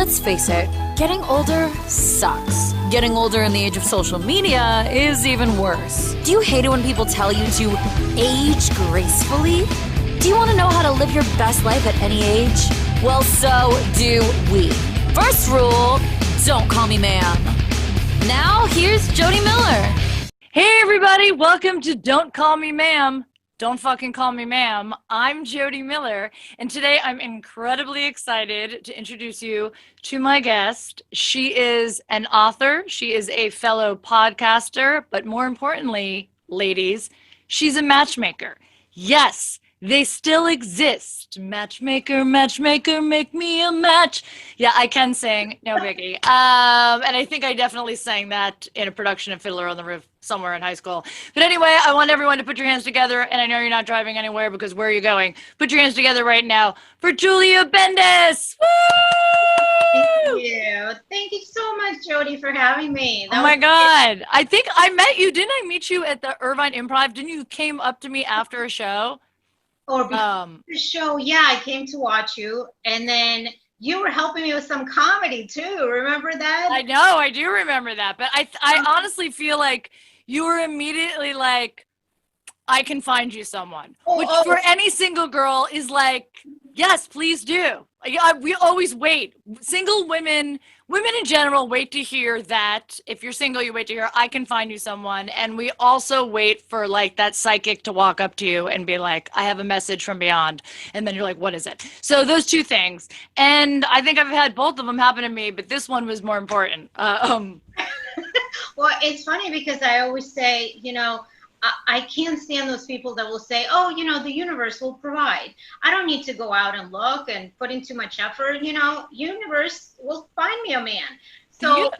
Let's face it, getting older sucks. Getting older in the age of social media is even worse. Do you hate it when people tell you to age gracefully? Do you want to know how to live your best life at any age? Well, so do we. First rule, don't call me ma'am. Now, here's Jodi Miller. Hey everybody, welcome to Don't Call Me Ma'am. Don't fucking call me ma'am. I'm Jodi Miller, and today I'm incredibly excited to introduce you to my guest. She is an author, she is a fellow podcaster, but more importantly, ladies, she's a matchmaker. Yes, they still exist. Matchmaker, matchmaker, make me a match. Yeah, I can sing, no biggie. And I think I definitely sang that in a production of Fiddler on the Roof somewhere in high school. But anyway, I want everyone to put your hands together, and I know you're not driving anywhere because where are you going? Put your hands together right now for Julia Bendis. Woo! Thank you. Thank you so much, Jodi, for having me. Oh my God. I think I met you. Didn't I meet you at the Irvine Improv? Didn't you came up to me after a show? Or before the show, yeah, I came to watch you, and then you were helping me with some comedy too. Remember that? I know, I do remember that. But I honestly feel like you were immediately like, I can find you someone. Which for any single girl is like, yes, please do. We always wait. Single women in general wait to hear that. If you're single, you wait to hear, I can find you someone. And we also wait for like that psychic to walk up to you and be like, I have a message from beyond. And then you're like, what is it? So those two things. And I think I've had both of them happen to me, but this one was more important. Well, it's funny because I always say, I can't stand those people that will say, the universe will provide. I don't need to go out and look and put in too much effort. Universe will find me a man. So,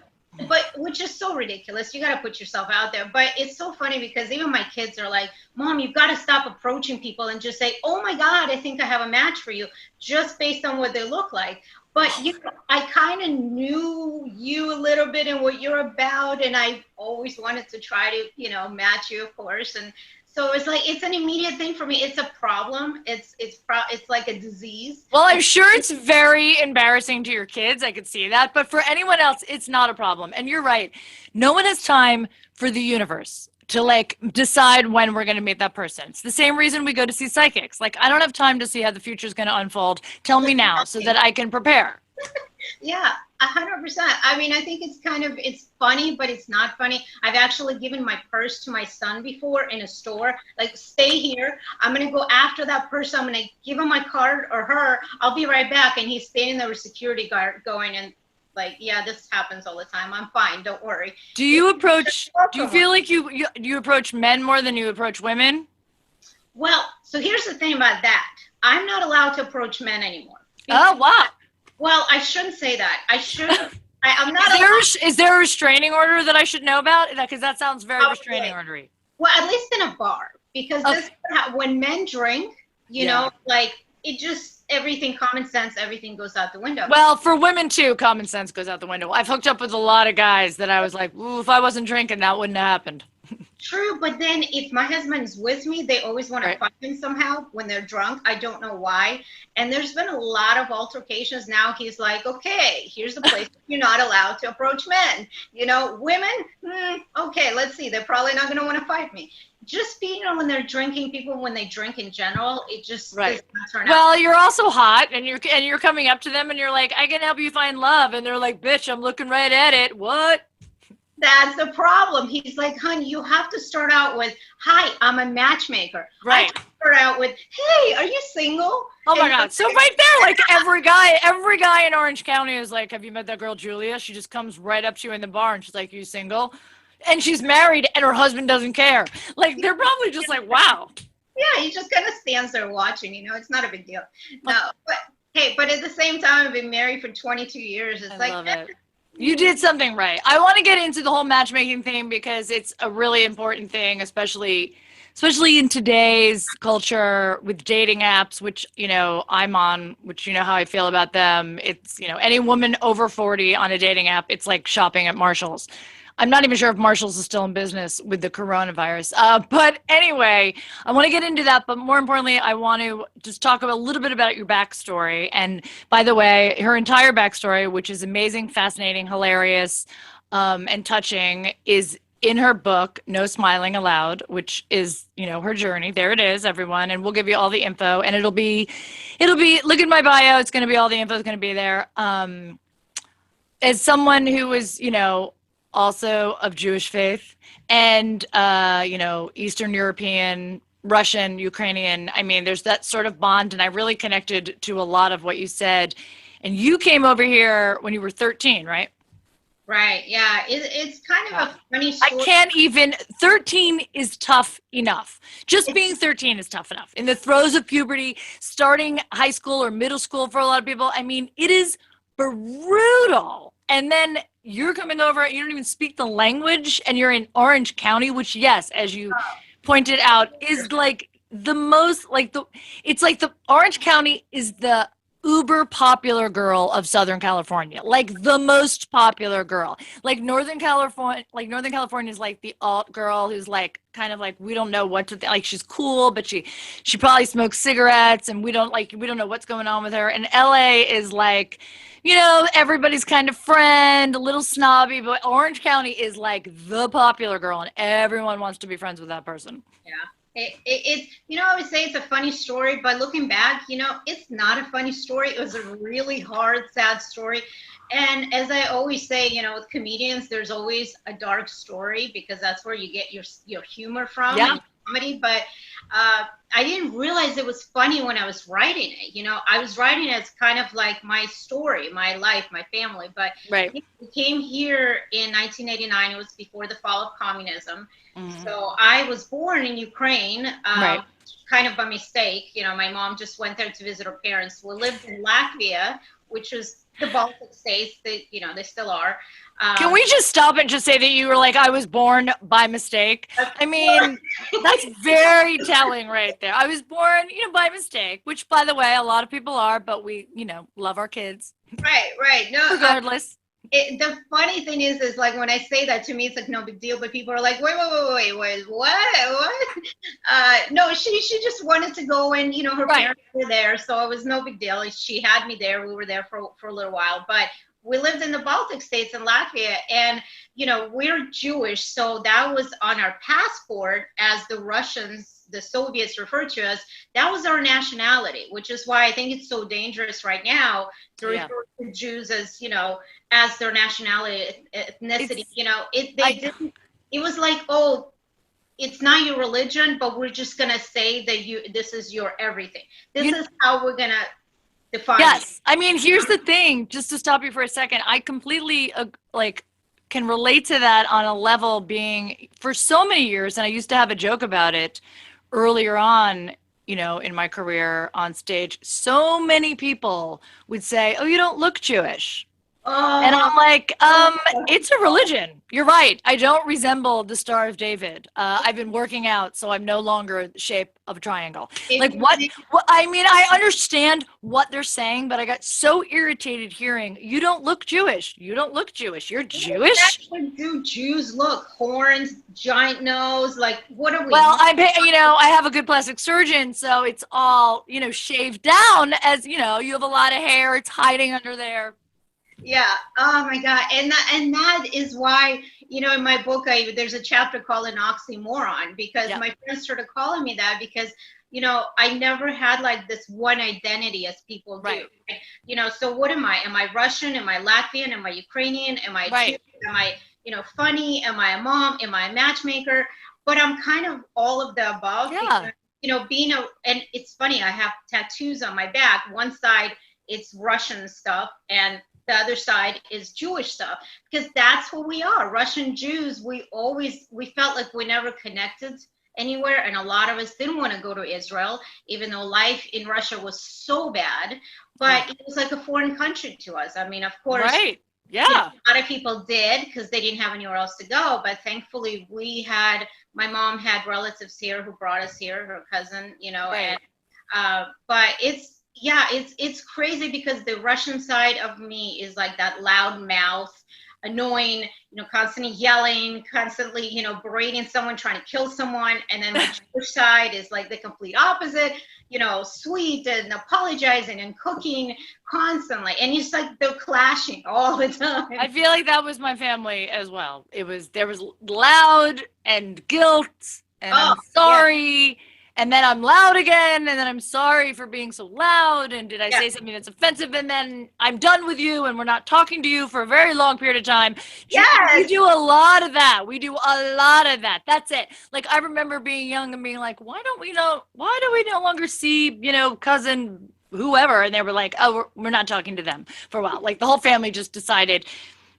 but which is so ridiculous. You got to put yourself out there. But it's so funny because even my kids are like, Mom, you've got to stop approaching people and just say, oh my God, I think I have a match for you just based on what they look like. But I kind of knew you a little bit and what you're about, and I always wanted to try to, match you, of course. And so it's like it's an immediate thing for me. It's a problem. It's like a disease. Well, I'm sure it's very embarrassing to your kids. I could see that. But for anyone else, it's not a problem. And you're right. No one has time for the universe to like decide when we're going to meet that person. It's the same reason we go to see psychics. Like, I don't have time to see how the future is going to unfold. Tell me now so that I can prepare. Yeah, 100%. I mean, I think it's funny, but it's not funny. I've actually given my purse to my son before in a store. Like, stay here. I'm going to go after that person. I'm going to give him my card or her. I'll be right back. And he's standing there with security guard going and like, yeah, this happens all the time. I'm fine. Don't worry. Do you feel like you approach men more than you approach women? Well, so here's the thing about that. I'm not allowed to approach men anymore. Oh, wow. Well, I shouldn't say that. I shouldn't. I'm not. Is there a restraining order that I should know about? Because that sounds very restraining ordery. Well, at least in a bar. Because when men drink, like it just, everything, common sense, everything goes out the window. Well, for women too, common sense goes out the window. I've hooked up with a lot of guys that I was like, ooh, if I wasn't drinking, that wouldn't have happened. True, but then if my husband's with me, they always want to fight him somehow when they're drunk. I don't know why. And there's been a lot of altercations. Now he's like, okay, here's the place you're not allowed to approach men. Women, okay, let's see. They're probably not going to want to fight me. Just when they're drinking, people when they drink in general, it just does not turn out. Well, you're also hot, and you're coming up to them, and you're like, I can help you find love, and they're like, bitch, I'm looking right at it. What? That's the problem. He's like, honey, you have to start out with, hi, I'm a matchmaker. Right. I start out with, hey, are you single? Oh my God. So right there, like every guy in Orange County is like, have you met that girl, Julia? She just comes right up to you in the bar and she's like, you single? And she's married and her husband doesn't care. Like, they're probably just like, wow. Yeah, he just kind of stands there watching, it's not a big deal. No, but hey, but at the same time, I've been married for 22 years. It's I love it. You did something right. I want to get into the whole matchmaking thing because it's a really important thing, especially in today's culture with dating apps, which, I'm on, which how I feel about them. It's, any woman over 40 on a dating app, it's like shopping at Marshall's. I'm not even sure if Marshall's is still in business with the coronavirus. But anyway, I want to get into that. But more importantly, I want to just talk a little bit about your backstory. And by the way, her entire backstory, which is amazing, fascinating, hilarious, and touching, is in her book, No Smiling Allowed, which is, her journey. There it is, everyone. And we'll give you all the info. And it'll be, look at my bio. It's going to be all the info is going to be there. As someone who was, also of Jewish faith and, Eastern European, Russian, Ukrainian, I mean, there's that sort of bond. And I really connected to a lot of what you said. And you came over here when you were 13, right? Right. Yeah. It's kind of a funny story. I can't even, 13 is tough enough. Just being 13 is tough enough. In the throes of puberty, starting high school or middle school for a lot of people, I mean, it is brutal. And then you're coming over, you don't even speak the language, and you're in Orange County, which, yes, as you pointed out, is like the most, it's like the Orange County is the uber popular girl of Southern California, like the most popular girl. Like Northern California is like the alt girl who's like kind of like, we don't know what to like, she's cool, but she probably smokes cigarettes, and we don't know what's going on with her. And LA is like, everybody's kind of friend, a little snobby, but Orange County is like the popular girl, and everyone wants to be friends with that person. Yeah. It's, I would say it's a funny story, but looking back, it's not a funny story. It was a really hard, sad story. And as I always say, with comedians, there's always a dark story, because that's where you get your humor from. Yeah. And comedy. But I didn't realize it was funny when I was writing it. I was writing it as kind of like my story, my life, my family. But right. We came here in 1989. It was before the fall of communism. Mm-hmm. So I was born in Ukraine, right. kind of by mistake. My mom just went there to visit her parents. We lived in Latvia, which was the Baltic states. They still are. Can we just stop and just say that you were like, I was born by mistake? I mean, that's very telling right there. I was born, by mistake, which, by the way, a lot of people are, but we, love our kids. Right. No, regardless. The funny thing is like when I say that, to me it's like no big deal, but people are like, wait, what? No, she just wanted to go, and her right. parents were there, so it was no big deal. She had me there. We were there for a little while, but we lived in the Baltic states in Latvia, and we're Jewish, so that was on our passport, as the Soviets referred to us. That was our nationality, which is why I think it's so dangerous right now to refer to Jews as as their nationality, ethnicity. It was like, oh, it's not your religion, but we're just gonna say that this is your everything. This is how we're gonna define. Yes, I mean, here's the thing. Just to stop you for a second, I completely can relate to that on a level, being for so many years, and I used to have a joke about it earlier on, in my career on stage. So many people would say, "Oh, you don't look Jewish." And I'm like, it's a religion. You're right. I don't resemble the Star of David. I've been working out, so I'm no longer the shape of a triangle. Like what? I mean, I understand what they're saying, but I got so irritated hearing, you don't look Jewish. You don't look Jewish. You're Jewish? Actually, do Jews look? Horns, giant nose, like what are we? Well, I have a good plastic surgeon, so it's all, shaved down, as, you have a lot of hair. It's hiding under there. Yeah. Oh my God. And that is why, in my book, there's a chapter called an oxymoron, because my friends started calling me that, because, I never had like this one identity as people do. Right. So what am I? Am I Russian? Am I Latvian? Am I Ukrainian? Am I right. Jewish? Am I, funny? Am I a mom? Am I a matchmaker? But I'm kind of all of the above. Yeah. Because, and it's funny, I have tattoos on my back. One side, it's Russian stuff, and the other side is Jewish stuff, because that's who we are. Russian Jews, we felt like we never connected anywhere, and a lot of us didn't want to go to Israel, even though life in Russia was so bad, but it was like a foreign country to us. I mean, of course, right. Yeah. A lot of people did, because they didn't have anywhere else to go, but thankfully my mom had relatives here who brought us here, her cousin, right. and but it's crazy, because the Russian side of me is like that loud mouth, annoying, constantly yelling, constantly, berating someone, trying to kill someone. And then my Jewish side is like the complete opposite, sweet and apologizing and cooking constantly. And it's like they're clashing all the time. I feel like that was my family as well. There was loud and guilt and I'm sorry. Yeah. And then I'm loud again, and then I'm sorry for being so loud, and did I say something that's offensive, and then I'm done with you, and we're not talking to you for a very long period of time. Yes! We do a lot of that. That's it. Like, I remember being young and being like, why do we no longer see, cousin whoever? And they were like, oh, we're not talking to them for a while. Like, the whole family just decided,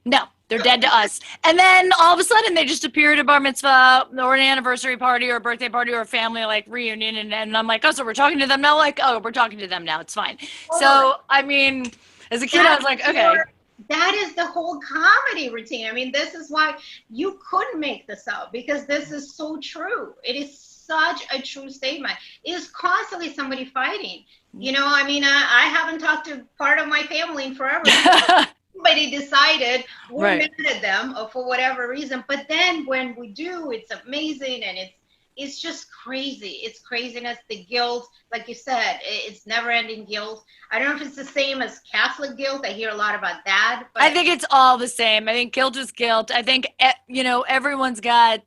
no, they're dead to us. And then all of a sudden they just appear at a bar mitzvah or an anniversary party or a birthday party or a family like reunion. And I'm like, oh, so we're talking to them now? Like, oh, we're talking to them now. It's fine. So, I mean, as a kid, I was like, okay. That is the whole comedy routine. I mean, this is why you couldn't make this up, because this is so true. It is such a true statement. It is constantly somebody fighting. I mean, I haven't talked to part of my family in forever. Somebody decided we're mad at them for whatever reason, but then when we do, it's amazing, and it's just crazy. It's craziness, the guilt, like you said, it's never-ending guilt. I don't know if it's the same as Catholic guilt. I hear a lot about that. But I think it's all the same. I think guilt is guilt. I think everyone's got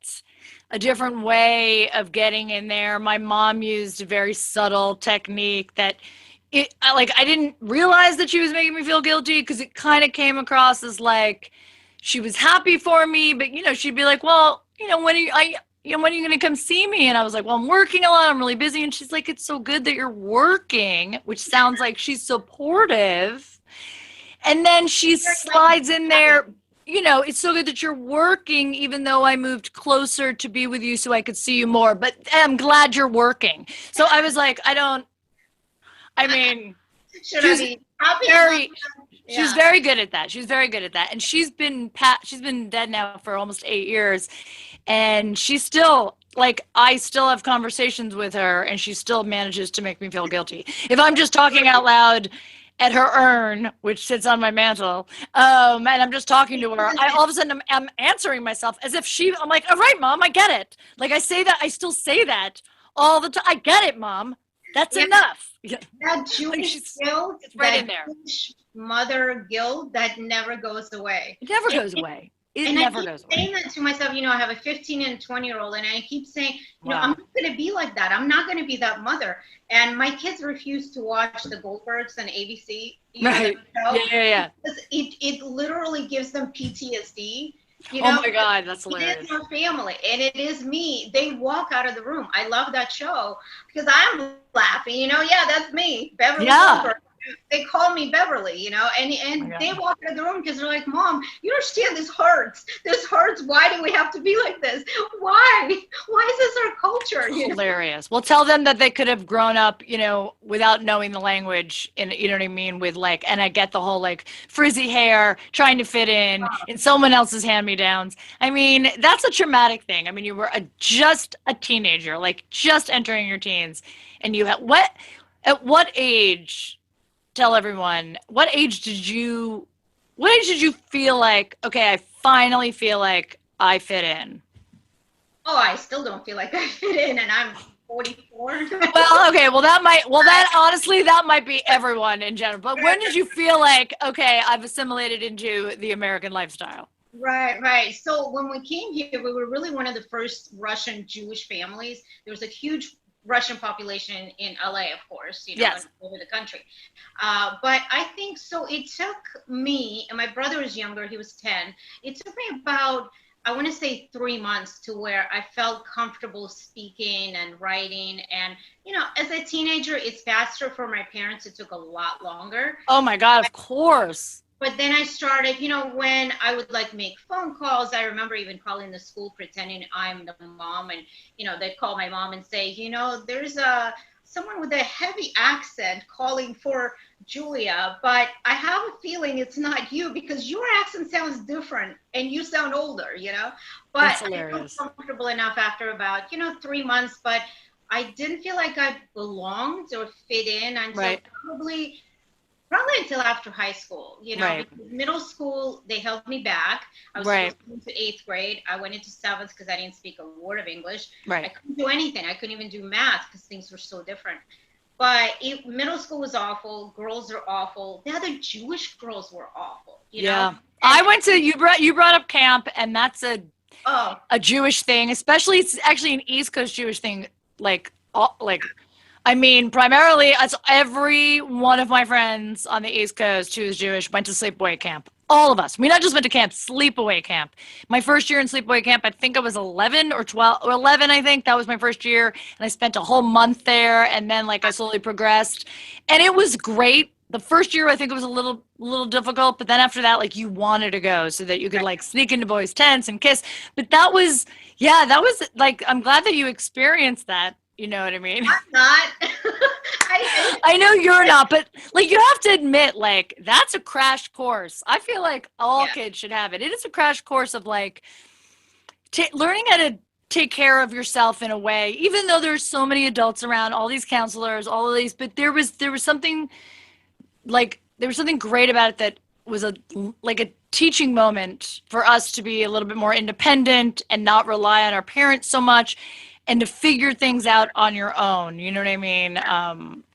a different way of getting in there. My mom used a very subtle technique that I didn't realize that she was making me feel guilty, because it kind of came across as like she was happy for me, but she'd be like, well, when are you going to come see me? And I was like, well, I'm working a lot, I'm really busy. And she's like, it's so good that you're working, which sounds like she's supportive. And then she slides in there, it's so good that you're working, even though I moved closer to be with you so I could see you more, but I'm glad you're working. So I was like, she's very good at that. She's very good at that. And she's been dead now for almost 8 years. And she's still, I still have conversations with her, and she still manages to make me feel guilty. If I'm just talking out loud at her urn, which sits on my mantle, and I'm just talking to her, all of a sudden I'm answering myself as if I'm like, all right, Mom, I get it. Like, I still say that all the time. I get it, Mom. That's enough. That Jewish guilt, right in there. Jewish mother guilt that never goes away. It never goes away. It never goes away. I keep saying that to myself. I have a 15 and 20-year-old, and I keep saying, I'm not going to be like that. I'm not going to be that mother. And my kids refuse to watch the Goldbergs on ABC. Right. Yeah. Because it literally gives them PTSD. Oh my God, that's hilarious. It is our family, and it is me. They walk out of the room. I love that show because I'm laughing. Yeah, that's me, Beverly Goldberg. They call me Beverly, and they walk out of the room because they're like, Mom, you understand this hurts. This hurts. Why do we have to be like this? Why? Why is this our culture? Hilarious. Well, tell them that they could have grown up, without knowing the language, and you know what I mean, with and I get the whole frizzy hair, trying to fit in someone else's hand-me-downs. I mean, that's a traumatic thing. I mean, you were just a teenager, just entering your teens, and at what age? Tell everyone, what age did you feel like, okay, I finally feel like I fit in? Oh, I still don't feel like I fit in, and I'm 44. Well, okay, that might be everyone in general. But when did you feel like, okay, I've assimilated into the American lifestyle? Right. So when we came here, we were really one of the first Russian Jewish families. There was a huge Russian population in LA, of course, yes, over the country. But I think so. It took me, and my brother was younger, he was 10. It took me about, I want to say 3 months to where I felt comfortable speaking and writing. And, as a teenager, it's faster for my parents. It took a lot longer. Oh my God, of course. But then I started, when I would make phone calls, I remember even calling the school pretending I'm the mom, and, they'd call my mom and say, there's someone with a heavy accent calling for Julia, but I have a feeling it's not you because your accent sounds different and you sound older, But that's hilarious. I felt comfortable enough after about, 3 months, but I didn't feel like I belonged or fit in until probably Probably until after high school, Right. because middle school, they held me back. I was Right. supposed to go into eighth grade. I went into seventh because I didn't speak a word of English. I Right. couldn't do anything. I couldn't even do math because things were so different. But middle school was awful. Girls are awful. The other Jewish girls were awful. Yeah. And I went to you brought up camp, and that's oh, a Jewish thing, especially it's actually an East Coast Jewish thing. Like I mean, primarily, as every one of my friends on the East Coast who is Jewish went to sleepaway camp. All of us. We not just went to camp, sleepaway camp. My first year in sleepaway camp, I think I was 11 or 12, or 11, I think. That was my first year. And I spent a whole month there. And then, like, I slowly progressed. And it was great. The first year, I think it was a little difficult. But then after that, like, you wanted to go so that you could, like, sneak into boys' tents and kiss. But that was, yeah, that was, like, I'm glad that you experienced that. You know what I mean? I'm not. I know you're not, but like you have to admit, like that's a crash course. I feel like all Yeah. kids should have it. It is a crash course of like learning how to take care of yourself in a way. Even though there's so many adults around, all these counselors, all of these, but there was something there was something great about it that was a teaching moment for us to be a little bit more independent and not rely on our parents so much and to figure things out on your own. You know what I mean?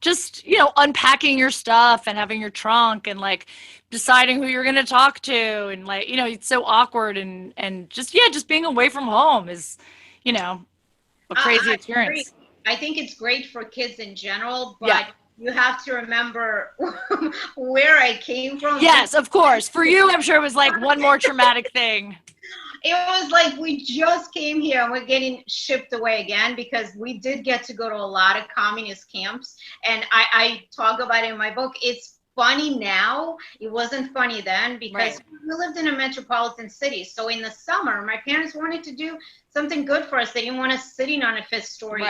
Just, unpacking your stuff and having your trunk and like deciding who you're going to talk to. And like, it's so awkward and just, yeah, just being away from home is, a crazy I experience. agree. I think it's great for kids in general, but Yeah. you have to remember where I came from. Yes, of course. For you, I'm sure it was like one more traumatic thing. It was like we just came here and we're getting shipped away again because we did get to go to a lot of communist camps. And I talk about it in my book. It's funny now. It wasn't funny then because Right. we lived in a metropolitan city. So in the summer, my parents wanted to do something good for us. They didn't want us sitting on a fifth-story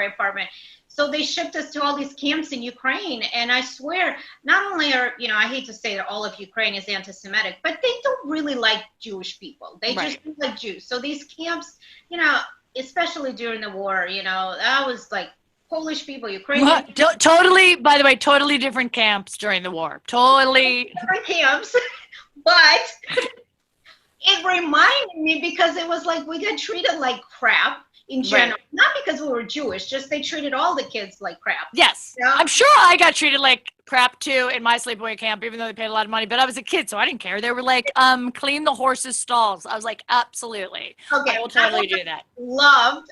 apartment. So they shipped us to all these camps in Ukraine. And I swear, not only are, I hate to say that all of Ukraine is anti-Semitic, but they don't really like Jewish people. They Right. just don't like Jews. So these camps, especially during the war, that was like Polish people, Ukrainian Totally, by the way, totally different camps during the war. Totally. different camps. But it reminded me because it was like we got treated like crap in general. Right. Not because we were Jewish, just they treated all the kids like crap. Yes. Yeah. I'm sure I got treated like crap too in my sleepaway camp, even though they paid a lot of money. But I was a kid, so I didn't care. They were like, clean the horses' stalls. I was like, absolutely. Okay. I will totally do that.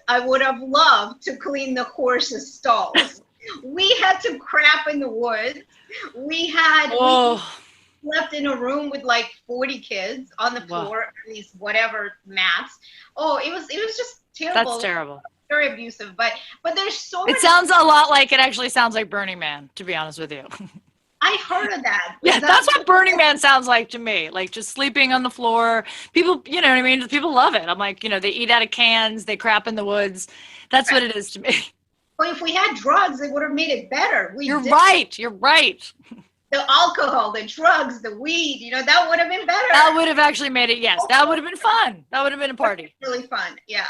I would have loved to clean the horses' stalls. We had to crap in the woods. We slept in a room with like 40 kids on the floor, on these whatever mats. Oh, it was just terrible. That's terrible. Very abusive, but there's so It many. sounds a lot like, it actually sounds like Burning Man, to be honest with you. I heard of that. Yeah, that's what Burning Man sounds like to me. Like just sleeping on the floor. People, you know what I mean? People love it. I'm like, they eat out of cans, they crap in the woods. That's what it is to me. Well, if we had drugs, it would have made it better. You're right. You're right. The alcohol, the drugs, the weed, that would have been better. That would have actually made it, yes. That would have been fun. That would have been a party. Really fun, yeah.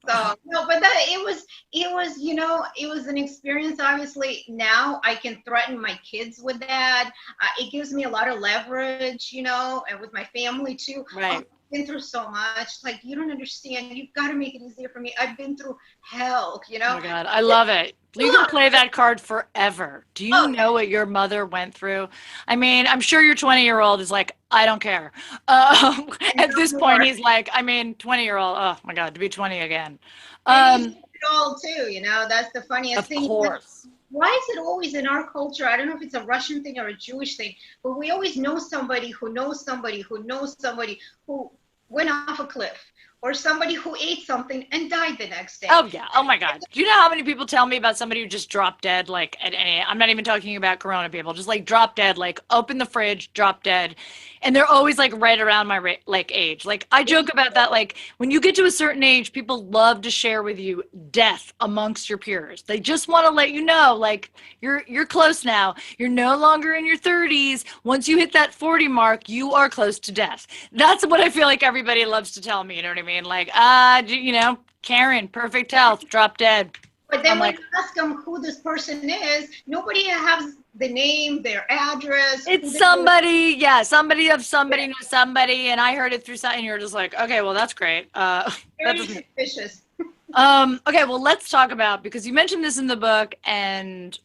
So no, but it was it was an experience. Obviously, now I can threaten my kids with that. It gives me a lot of leverage, and with my family too. Right. I've been through so much. Like you don't understand. You've got to make it easier for me. I've been through hell. Oh my God, I love it. You can play that card forever. Do you know what your mother went through? I mean, I'm sure your 20-year-old is like, I don't care. At this point, he's like, 20-year-old, oh my God, to be 20 again. And all too, that's the funniest thing. Of course. Why is it always in our culture? I don't know if it's a Russian thing or a Jewish thing, but we always know somebody who knows somebody who knows somebody who went off a cliff, or somebody who ate something and died the next day. Oh, yeah. Oh, my God. Do you know how many people tell me about somebody who just dropped dead? Like, I'm not even talking about Corona people, just like drop dead, like open the fridge, drop dead. And they're always like right around my age. Like I joke about that. Like when you get to a certain age, people love to share with you death amongst your peers. They just want to let you know, like you're close now. You're no longer in your 30s. Once you hit that 40 mark, you are close to death. That's what I feel like everybody loves to tell me. You know what I mean? Like, Karen, perfect health, drop dead. But then when you ask them who this person is, nobody has the name, their address. It's somebody, yeah, somebody of somebody knows somebody, and I heard it through something. And you're just like, okay, well, that's great. Very suspicious. Okay, well, let's talk about, because you mentioned this in the book, and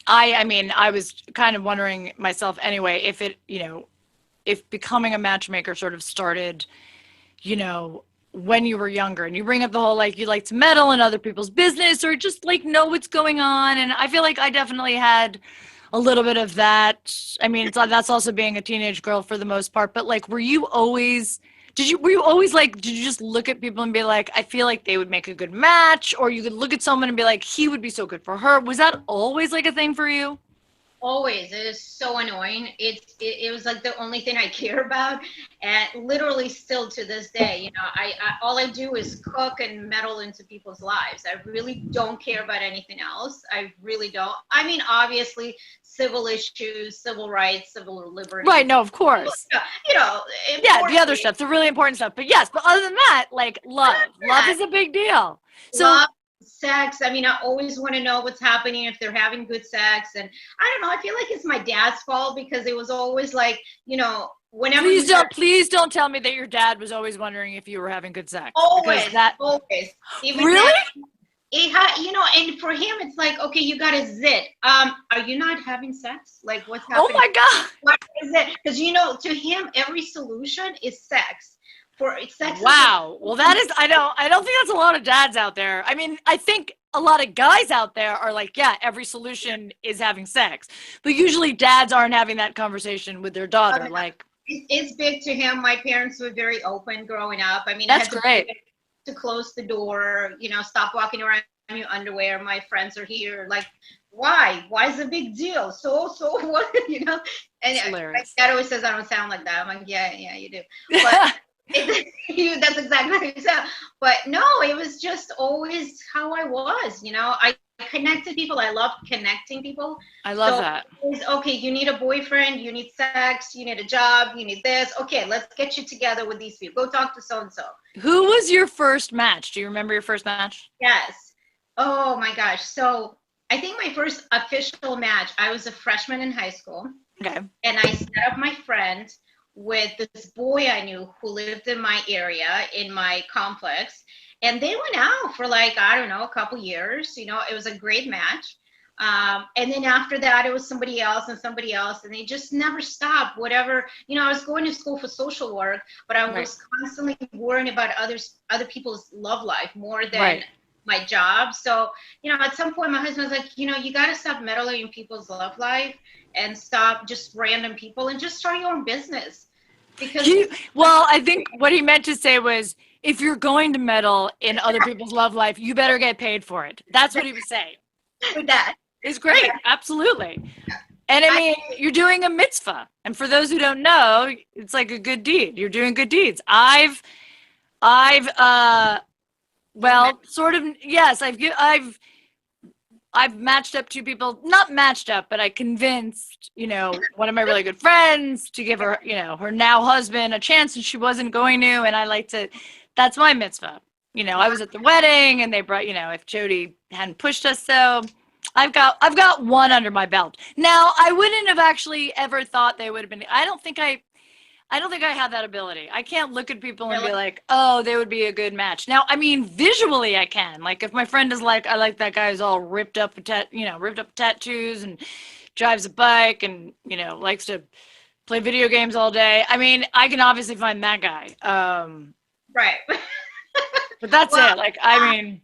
I mean, I was kind of wondering myself anyway, if it, if becoming a matchmaker sort of started, when you were younger, and you bring up the whole, like, you like to meddle in other people's business or just like know what's going on. And I feel like I definitely had a little bit of that. I mean, that's also being a teenage girl for the most part, but like, were you always like, did you just look at people and be like, I feel like they would make a good match? Or you could look at someone and be like, he would be so good for her. Was that always like a thing for you? Always. It is so annoying. It was like the only thing I care about, and literally still to this day, I all I do is cook and meddle into people's lives. I really don't care about anything else. I really don't. I mean, obviously, civil issues, civil rights, civil liberties. Right. No, of course. Yeah, the other stuff, the really important stuff. But yes, but other than that, like love is a big deal. So. Love, sex. I mean, I always want to know what's happening, if they're having good sex. And I don't know, I feel like it's my dad's fault, because it was always like, whenever. Please don't tell me that your dad was always wondering if you were having good sex. Always. Even really? And for him, it's like, okay, you got a zit. Are you not having sex? Like, what's happening? Oh my God. What is it? Because, to him, every solution is sex. For sex. Wow. Well, that is, I don't think that's a lot of dads out there. I mean, I think a lot of guys out there are like, yeah, every solution is having sex. But usually dads aren't having that conversation with their daughter. Like, it's big to him. My parents were very open growing up. I mean, that's great. To close the door, stop walking around in your underwear. My friends are here. Like, why? Why is it a big deal? So what? And my dad always says I don't sound like that. I'm like, yeah, you do. But that's exactly what you said. But no, it was just always how I was. I connected people. I love connecting people. I love that. Okay, you need a boyfriend, you need sex, you need a job, you need this. Okay, let's get you together with these people. Go talk to so-and-so. Who was your first match? Do you remember your first match? Yes. Oh my gosh. So I think my first official match, I was a freshman in high school. Okay. And I set up my friend with this boy I knew who lived in my area, in my complex. And they went out for like, I don't know, a couple years. It was a great match. And then after that, it was somebody else. And they just never stopped. Whatever, I was going to school for social work, but I was constantly worrying about other people's love life more than my job. So, at some point my husband was like, you got to stop meddling in people's love life and stop just random people and just start your own business. Because I think what he meant to say was, if you're going to meddle in other people's love life, you better get paid for it. That's what he was saying. That is great. Absolutely. And I mean, you're doing a mitzvah. And for those who don't know, it's like a good deed. You're doing good deeds. I've matched up two people, not matched up, but I convinced, one of my really good friends to give her, her now husband a chance, and she wasn't going to. And that's my mitzvah. I was at the wedding and they brought, if Jodi hadn't pushed us. So I've got one under my belt. Now, I wouldn't have actually ever thought they would have been, I don't think I have that ability. I can't look at people and be like, oh, they would be a good match. Now, I mean, visually I can. Like, if my friend is like, I like that guy who's all ripped up tattoos and drives a bike and, likes to play video games all day. I mean, I can obviously find that guy. Right. But that's it. Like, I mean.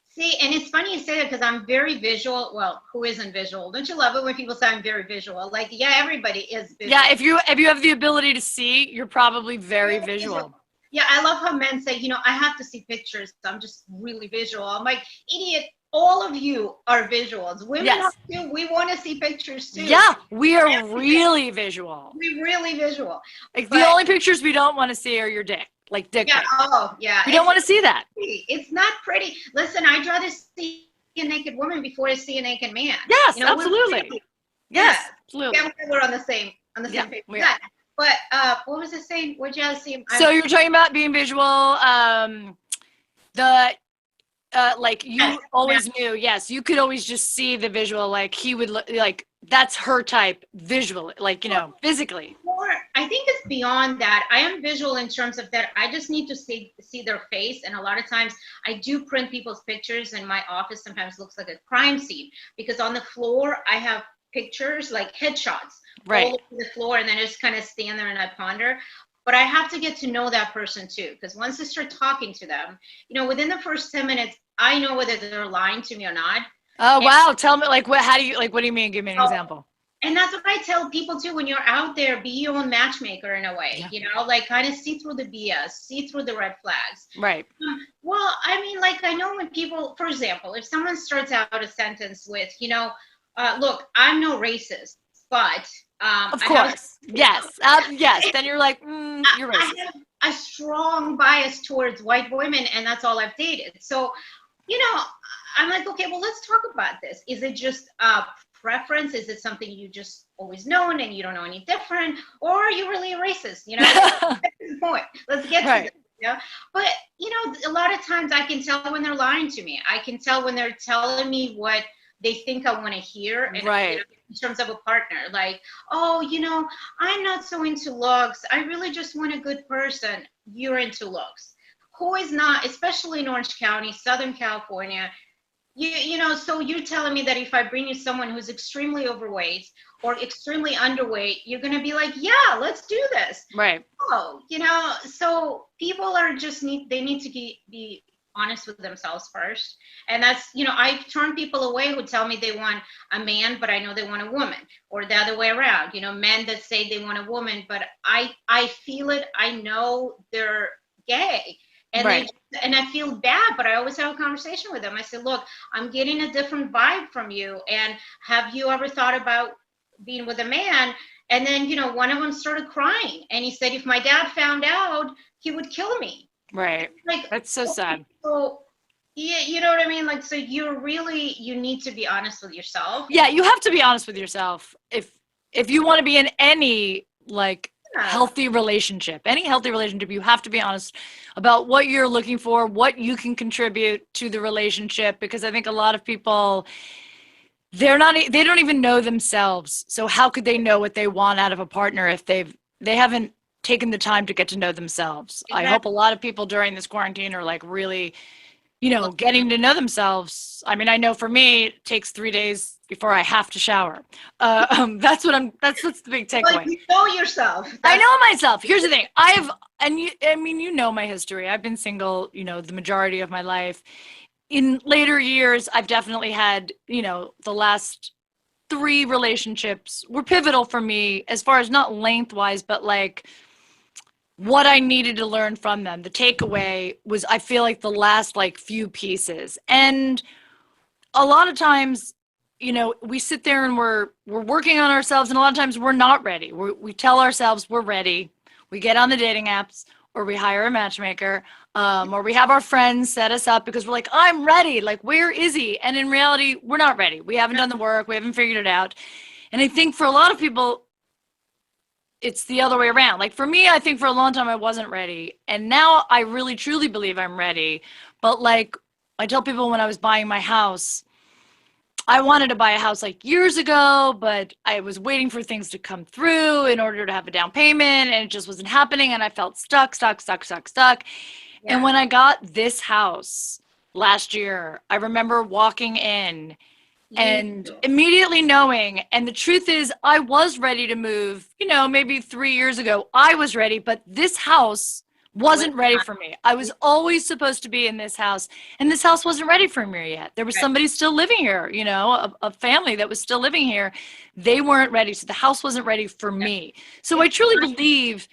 See, and it's funny you say that because I'm very visual. Well, who isn't visual? Don't you love it when people say I'm very visual? Like, yeah, everybody is visual. Yeah, if you have the ability to see, you're probably very visual. Yeah, I love how men say, I have to see pictures. I'm just really visual. I'm like, idiot. All of you are visuals. Women are too. We want to see pictures too. Yeah, we are really visual. We're really visual. Like, the only pictures we don't want to see are your dick. Like dick. Yeah. Oh, yeah. We don't want to see that. It's not pretty. Listen, I'd rather see a naked woman before I see a naked man. Yes, absolutely. Yes, absolutely. Yeah, we're on the same page. We are. But what was I saying? What did you say? So you were talking about being visual. like you Yes. always knew, yes, you could always just see the visual, like he would look like that's her type visually, like, you know, physically. Or I think it's beyond that. I am visual in terms of that. I just need to see their face. And a lot of times I do print people's pictures, and my office sometimes looks like a crime scene because on the floor I have pictures like headshots Right. all over the floor, and then I just kind of stand there and I ponder. But I have to get to know that person too, because once I start talking to them, you know, within the first 10 minutes, I know whether they're lying to me or not. Oh, wow. Tell me, like, what, how do you, like, what do you mean? Give me an example. And that's what I tell people too, when you're out there, be your own matchmaker in a way, you know, like kind of see through the BS, see through the red flags. Right. Well, I mean, like, I know when people, for example, if someone starts out a sentence with, you know, look, I'm no racist, but of course, yes, yes. Then you're like, you're racist. I have a strong bias towards white women, and that's all I've dated. So, you know, I'm like, okay, well, let's talk about this. Is it just preference? Is it something you just always known and you don't know any different, or are you really a racist? You know, that's the point. Let's get to this. You know? But you know, a lot of times I can tell when they're lying to me. I can tell when they're telling me what they think I want to hear, and you know, in terms of a partner, like, oh, you know, I'm not so into looks. I really just want a good person. You're into looks. Who is not, especially in Orange County, Southern California. You know, so you're telling me that if I bring you someone who's extremely overweight or extremely underweight, you're going to be like, yeah, let's do this. Right. Oh, you know, so people are just they need to be honest with themselves first. And that's, you know, I turn people away who tell me they want a man, but I know they want a woman, or the other way around, you know, men that say they want a woman, but I feel it. I know they're gay. And, and I feel bad, but I always have a conversation with them. I said, look, I'm getting a different vibe from you. And have you ever thought about being with a man? And then, you know, one of them started crying. And he said, if my dad found out, he would kill me. Right. Like, that's so sad. So, yeah, you know what I mean? Like, so you need to be honest with yourself. Yeah, you have to be honest with yourself. If you want to be in any, like, healthy relationship, you have to be honest about what you're looking for, what you can contribute to the relationship, because I think a lot of people, they don't even know themselves. So how could they know what they want out of a partner if they haven't taken the time to get to know themselves? Exactly. I hope a lot of people during this quarantine are like really, you know, getting to know themselves. I mean, I know for me, it takes 3 days before I have to shower. That's the big takeaway. Like, you know yourself. I know myself. Here's the thing. You know my history. I've been single, you know, the majority of my life. In later years, I've definitely had, you know, the last 3 relationships were pivotal for me as far as not lengthwise, but like what I needed to learn from them. The takeaway was, I feel like, the last like few pieces. And a lot of times, you know, we sit there and we're working on ourselves, and a lot of times we're not ready. We tell ourselves we're ready. We get on the dating apps, or we hire a matchmaker, or we have our friends set us up because we're like, I'm ready. Like, where is he? And in reality, we're not ready. We haven't done the work. We haven't figured it out. And I think for a lot of people, it's the other way around. Like for me, I think for a long time I wasn't ready. And now I really, truly believe I'm ready. But like I tell people when I was buying my house, I wanted to buy a house like years ago, but I was waiting for things to come through in order to have a down payment, and it just wasn't happening. And I felt stuck. Yeah. And when I got this house last year, I remember walking in and immediately knowing, and the truth is I was ready to move, you know, maybe 3 years ago, I was ready, but this house wasn't ready for me. I was always supposed to be in this house, and this house wasn't ready for me yet. There was somebody still living here, you know, a family that was still living here. They weren't ready. So the house wasn't ready for me. So I truly believe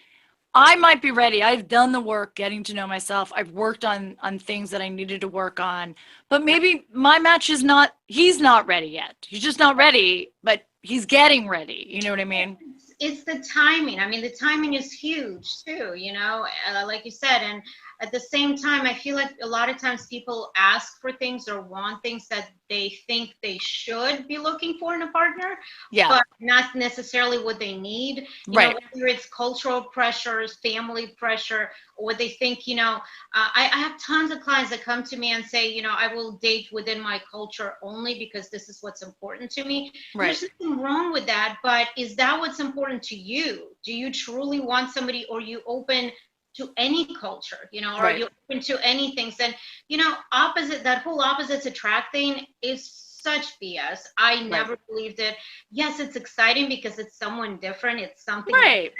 I might be ready. I've done the work getting to know myself. I've worked on things that I needed to work on, but maybe my match is not, he's not ready yet. He's just not ready, but he's getting ready. You know what I mean? It's the timing. I mean, the timing is huge too, you know, like you said. And at the same time, I feel like a lot of times people ask for things or want things that they think they should be looking for in a partner, but not necessarily what they need. You know, whether it's cultural pressures, family pressure, or what they think, you know, I have tons of clients that come to me and say, you know, I will date within my culture only because this is what's important to me. There's nothing wrong with that, but is that what's important to you? Do you truly want somebody, or are you open to any culture, you know, or are you open to anything? And, you know, that whole opposites attract thing is such BS. I never believed it. Yes, it's exciting because it's someone different. It's something different.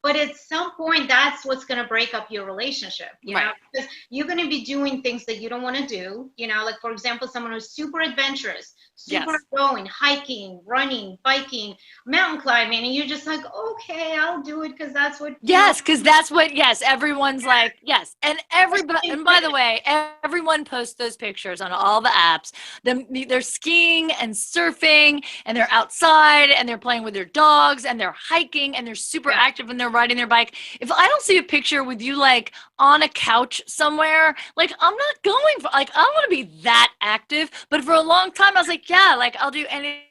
But at some point, that's what's going to break up your relationship, you know, because you're going to be doing things that you don't want to do. You know, like, for example, someone who's super adventurous, super going, hiking, running, biking, mountain climbing, and you're just like, okay, I'll do it because that's what. Because that's what. Everyone's like, and everybody. And by the way, everyone posts those pictures on all the apps. They're skiing and surfing, and they're outside, and they're playing with their dogs, and they're hiking, and they're super active, and they're riding their bike. If I don't see a picture with you like on a couch somewhere, like I'm not going for, like, I don't want to be that active. But for a long time I was like, like I'll do anything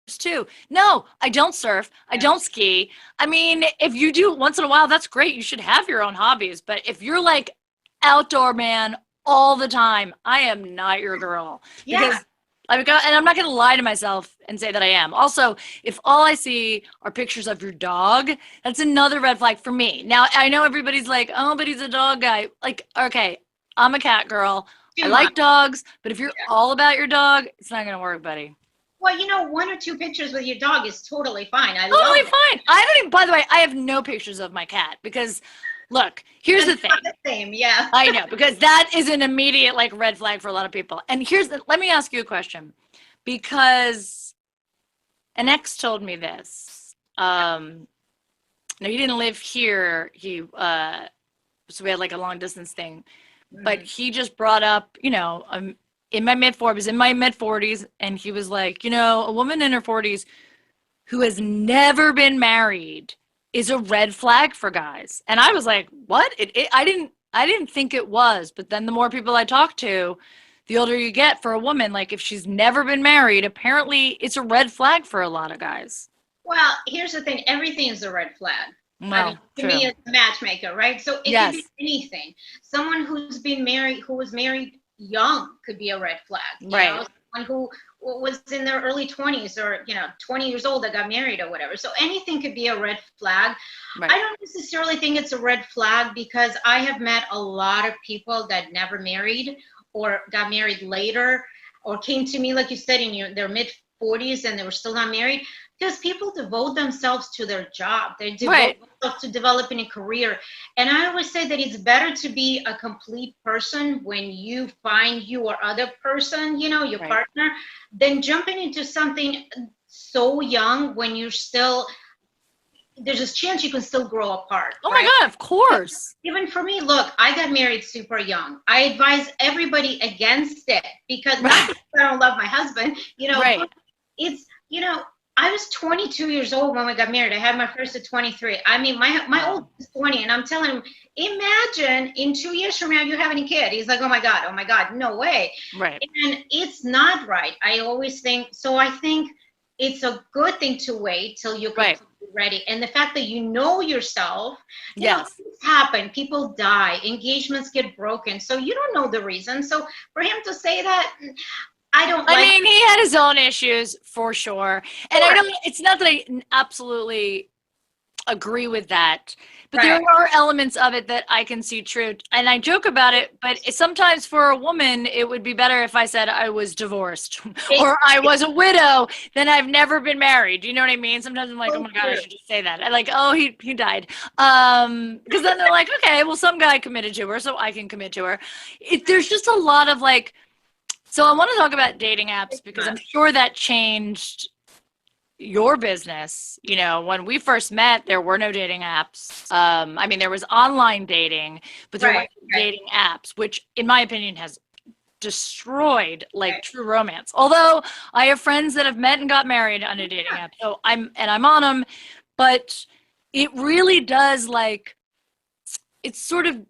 too. No, I don't surf. I don't ski. I mean, if you do once in a while, that's great. You should have your own hobbies. But if you're like outdoor man all the time, I am not your girl. Because and I'm not going to lie to myself and say that I am. Also, if all I see are pictures of your dog, that's another red flag for me. Now, I know everybody's like, oh, but he's a dog guy. Like, okay, I'm a cat girl. I like dogs, but if you're all about your dog, it's not going to work, buddy. Well, you know, 1 or 2 pictures with your dog is totally fine. Totally fine. I don't even, by the way, I have no pictures of my cat because, look, here's the thing. The same, I know, because that is an immediate, like, red flag for a lot of people. And let me ask you a question, because an ex told me this. No, he didn't live here. So we had like a long distance thing, but he just brought up, you know, in my mid 40s, and he was like, you know, a woman in her 40s who has never been married is a red flag for guys. And I was like, what? I didn't think it was. But then the more people I talk to, the older you get for a woman, like if she's never been married, apparently it's a red flag for a lot of guys. Well, here's the thing. Everything is a red flag. Well, I mean, to me, it's a matchmaker, right? So it could be anything. Someone who's been married, who was married young, could be a red flag. You know? Someone who was in their early 20s, or, you know, 20 years old that got married or whatever. So anything could be a red flag. I don't necessarily think it's a red flag, because I have met a lot of people that never married or got married later, or came to me, like you said, in their mid 40s and they were still not married. Because people devote themselves to their job. They devote themselves to developing a career. And I always say that it's better to be a complete person when you find your other person, you know, your partner, than jumping into something so young when you're still, there's a chance you can still grow apart. Oh my God, of course. Even for me, look, I got married super young. I advise everybody against it, because not because I don't love my husband, you know, but it's, you know, I was 22 years old when we got married. I had my first at 23. I mean, my oldest is 20, and I'm telling him, imagine in 2 years from now you having a kid. He's like, oh my God, no way. Right. And it's not right. I always think, so I think it's a good thing to wait till you're completely ready. And the fact that you know yourself, you know, things happen, people die, engagements get broken. So you don't know the reason. So for him to say that, I mean, he had his own issues for sure. And it's not that I absolutely agree with that, but there are elements of it that I can see true. And I joke about it, but sometimes for a woman, it would be better if I said I was divorced or I was a widow than I've never been married. You know what I mean? Sometimes I'm like, oh my God, I should just say that. I'm like, oh, he died. Because then they're like, okay, well, some guy committed to her, so I can commit to her. There's just a lot of like, so I want to talk about dating apps, because I'm sure that changed your business. You know, when we first met, there were no dating apps. I mean, there was online dating, but there were dating apps, which in my opinion has destroyed like true romance. Although I have friends that have met and got married on a dating app. So I'm on them, but it really does, like, it's sort of,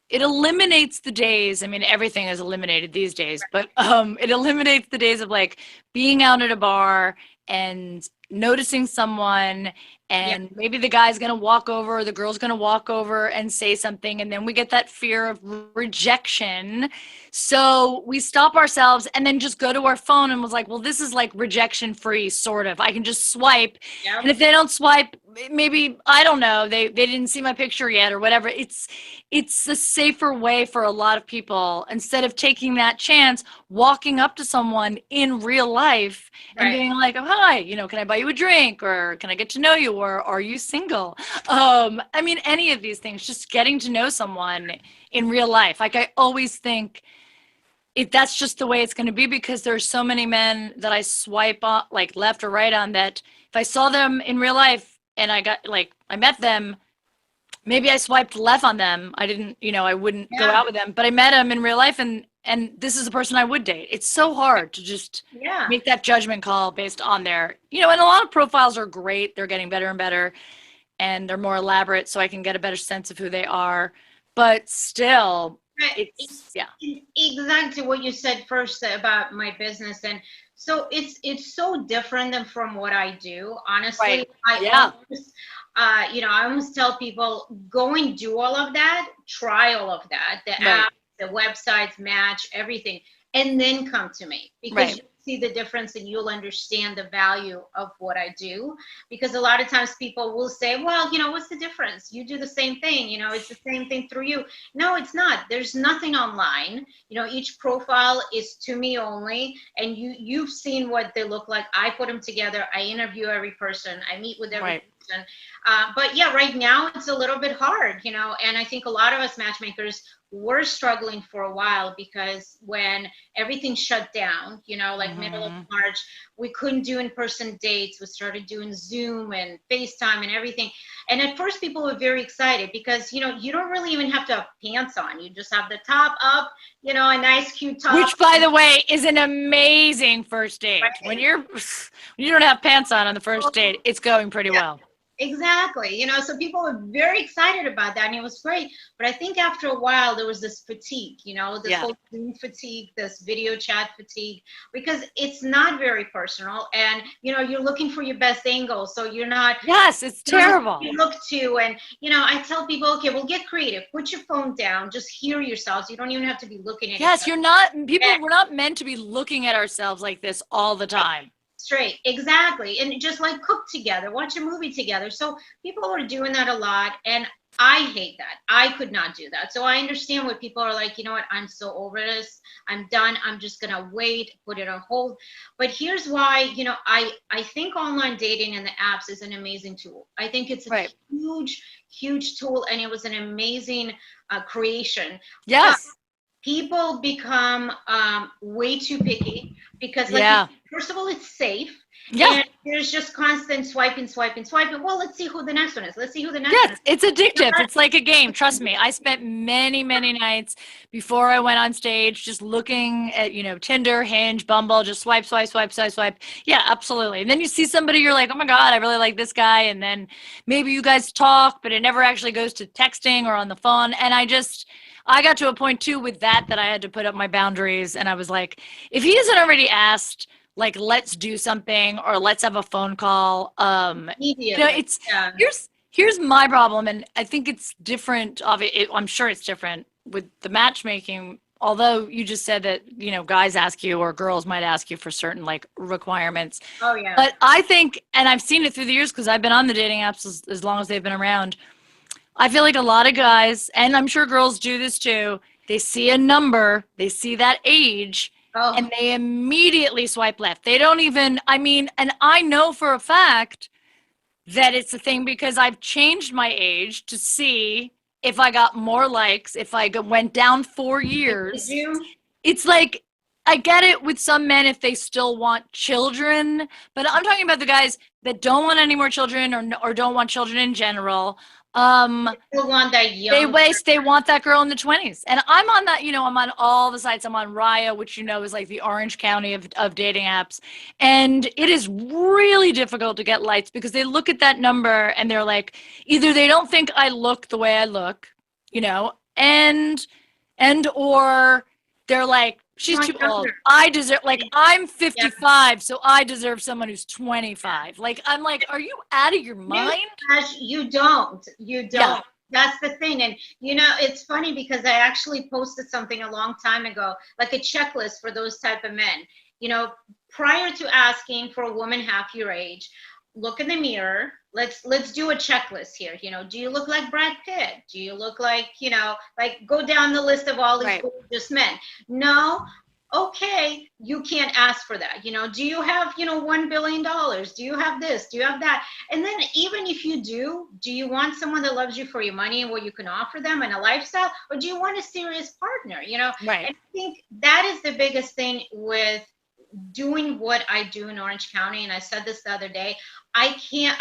it eliminates the days. I mean, everything is eliminated these days, but it eliminates the days of like being out at a bar and noticing someone, and maybe the guy's going to walk over or the girl's going to walk over and say something, and then we get that fear of rejection. So we stop ourselves and then just go to our phone and was like, well, this is like rejection free, sort of. I can just swipe. Yeah. And if they don't swipe, maybe, I don't know, they didn't see my picture yet or whatever. It's a safer way for a lot of people, instead of taking that chance, walking up to someone in real life and being like, oh, hi, can I buy you a drink, or can I get to know you, or are you single? I mean, any of these things, just getting to know someone in real life. Like, I always think that's just the way it's going to be, because there's so many men that I swipe on, like left or right on, that if I saw them in real life and I met them, maybe I swiped left on them. I didn't, I wouldn't go out with them, but I met them in real life, and this is the person I would date. It's so hard to just make that judgment call based on their, and a lot of profiles are great. They're getting better and better, and they're more elaborate, so I can get a better sense of who they are. But still, it's exactly what you said first about my business. And so it's so different than from what I do, honestly. I always tell people, go and do all of that, try all of that, the apps, the websites, Match, everything, and then come to me, because you see the difference and you'll understand the value of what I do. Because a lot of times people will say, well, what's the difference? You do the same thing, it's the same thing through you. No, it's not. There's nothing online. Each profile is to me only, and you've seen what they look like. I put them together. I interview every person. I meet with every person. But right now it's a little bit hard, and I think a lot of us matchmakers were struggling for a while, because when everything shut down, middle of March, we couldn't do in-person dates. We started doing Zoom and FaceTime and everything. And at first people were very excited, because, you don't really even have to have pants on. You just have the top up, a nice cute top. Which, by the way, is an amazing first date. When you don't have pants on the first date, it's going pretty well. Exactly. So people were very excited about that, and it was great. But I think after a while there was this fatigue, this whole Zoom fatigue, this video chat fatigue, because it's not very personal, and you're looking for your best angle, so you're not. Yes, it's terrible. You look to, and I tell people, okay, well, get creative. Put your phone down. Just hear yourselves. You don't even have to be looking at. Yes, you're not. We're not meant to be looking at ourselves like this all the time. Straight, exactly. And just like cook together, watch a movie together. So people are doing that a lot, and I hate that. I could not do that. So I understand what people are like, what, I'm so over this, I'm done, I'm just gonna wait, put it on hold. But here's why, I think online dating and the apps is an amazing tool. I think it's a huge tool, and it was an amazing creation. Yes. But people become way too picky, because first of all, it's safe. Yeah. And there's just constant swiping. Well, let's see who the next one is. Let's see who the next one is. It's addictive. It's like a game. Trust me. I spent many, many nights before I went on stage just looking at, Tinder, Hinge, Bumble, just swipe. Yeah, absolutely. And then you see somebody, you're like, oh my God, I really like this guy. And then maybe you guys talk, but it never actually goes to texting or on the phone. And I got to a point too with that I had to put up my boundaries. And I was like, if he hasn't already asked, like, let's do something, or let's have a phone call. Here's my problem. And I think it's different. I'm sure it's different with the matchmaking, although you just said that, guys ask you, or girls might ask you for certain like requirements. Oh yeah. But I think, and I've seen it through the years, because I've been on the dating apps as long as they've been around. I feel like a lot of guys, and I'm sure girls do this too, they see a number, they see that age, and they immediately swipe left. They don't even, and I know for a fact that it's a thing, because I've changed my age to see if I got more likes, if I went down 4 years. It's like, I get it with some men if they still want children, but I'm talking about the guys that don't want any more children, or don't want children in general. They want that young. They want that girl in the 20s. And I'm on that, I'm on all the sites. I'm on Raya, which is like the Orange County of dating apps. And it is really difficult to get likes, because they look at that number and they're like, either they don't think I look the way I look, and or they're like, she's too old. I deserve, like, I'm 55, so I deserve someone who's 25. Like, I'm like, are you out of your mind? You don't. Yeah. That's the thing. And, you know, it's funny because I actually posted something a long time ago, like a checklist for those type of men. You know, prior to asking for a woman half your age, look in the mirror. Let's do a checklist here. You know, do you look like Brad Pitt? Do you look like, you know, like go down the list of all these gorgeous men? No. Okay, you can't ask for that. You know, do you have, you know, $1 billion? Do you have this? Do you have that? And then even if you do you want someone that loves you for your money and what you can offer them and a lifestyle? Or do you want a serious partner? You know, right. And I think that is the biggest thing with doing what I do in Orange County. And I said this the other day, I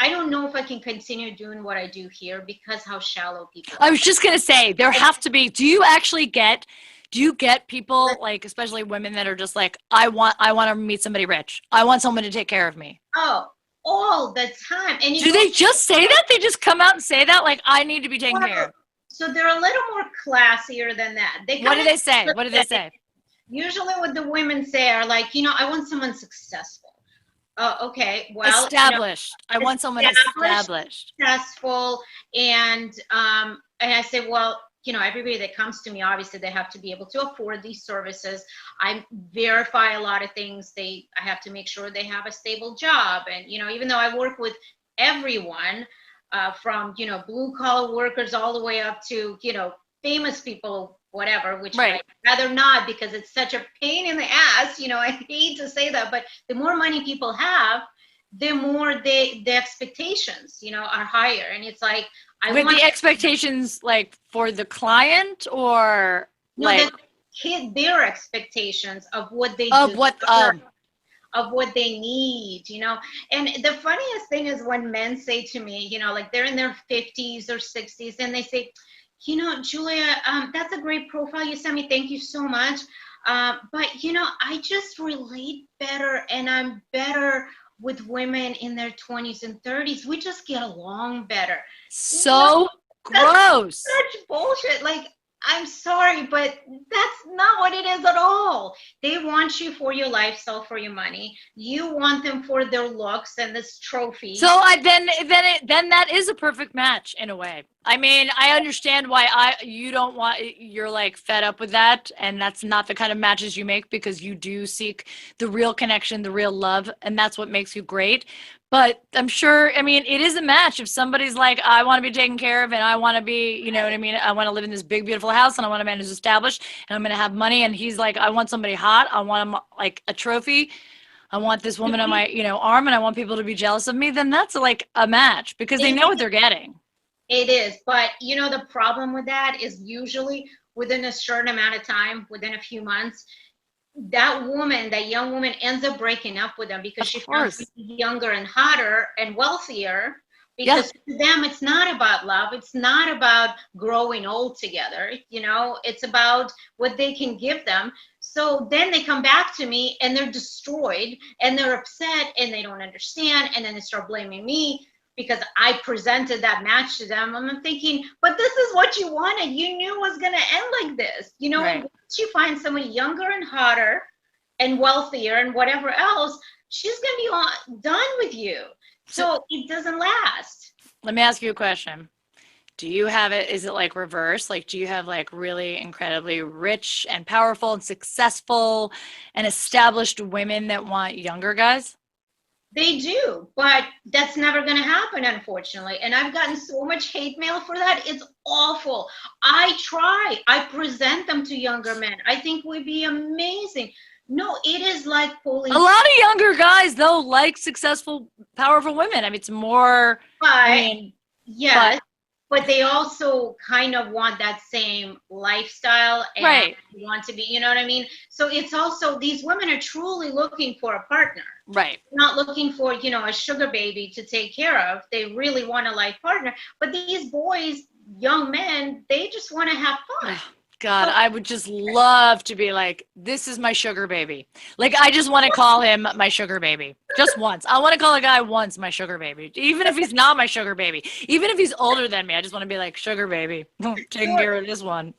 don't know if I can continue doing what I do here because how shallow people are. I was just going to say, there have to be, do you get people, like, especially women that are just like, I want to meet somebody rich. I want someone to take care of me. Oh, all the time. And do they just say that? They just come out and say that? Like, I need to be taken care of. So they're a little more classier than that. What do they say? What do they say? Usually what the women say are like, you know, I want someone successful. Oh, okay. Well, established. You know, I want someone established. Successful. And I say, well, you know, everybody that comes to me, obviously they have to be able to afford these services. I verify a lot of things. I have to make sure they have a stable job. And, you know, even though I work with everyone from, you know, blue collar workers all the way up to, you know, famous people, whatever, which I'd rather not because it's such a pain in the ass. You know, I hate to say that, but the more money people have, the more the expectations, you know, are higher. And it's like, with the expectations like for the client or no, like their expectations of what they of what of what they need, you know. And the funniest thing is when men say to me, you know, like they're in their 50s or 60s and they say, you know, Julia, that's a great profile you sent me. Thank you so much. But, you know, I just relate better and I'm better with women in their 20s and 30s. We just get along better. So gross. Such bullshit. Like, I'm sorry, but that's not what it is at all. They want you for your lifestyle, for your money. You want them for their looks and this trophy. So then that is a perfect match in a way. I mean, I understand why you're like fed up with that, and that's not the kind of matches you make because you do seek the real connection, the real love, and that's what makes you great. But I'm sure, I mean, it is a match if somebody's like, I want to be taken care of and I want to be, you know what I mean? I want to live in this big, beautiful house and I want a man who's established and I'm going to have money. And he's like, I want somebody hot. I want him like a trophy. I want this woman on my, you know, arm and I want people to be jealous of me. Then that's like a match because they know what they're getting. It is. But, you know, the problem with that is usually within a certain amount of time, within a few months, that young woman ends up breaking up with them because she finds him younger and hotter and wealthier. Because to them, it's not about love. It's not about growing old together. You know, it's about what they can give them. So then they come back to me and they're destroyed and they're upset and they don't understand. And then they start blaming me because I presented that match to them. I'm thinking, but this is what you wanted. You knew it was going to end like this. You know, once you find somebody younger and hotter and wealthier and whatever else, she's going to be done with you. So it doesn't last. Let me ask you a question. Do you have it? Is it like reverse? Like, do you have like really incredibly rich and powerful and successful and established women that want younger guys? They do, but that's never going to happen, unfortunately. And I've gotten so much hate mail for that. It's awful. I present them to younger men. I think would be amazing. No, it is like pulling. A lot of younger guys, though, like successful, powerful women. I mean, it's more. But they also kind of want that same lifestyle and want to be, you know what I mean? So it's also, these women are truly looking for a partner. Right. Not looking for, you know, a sugar baby to take care of. They really want a life partner. But these boys, young men, they just want to have fun. God, I would just love to be like, this is my sugar baby. Like, I just want to call him my sugar baby. Just once. I want to call a guy once my sugar baby. Even if he's not my sugar baby. Even if he's older than me, I just want to be like, sugar baby, taking care of this one.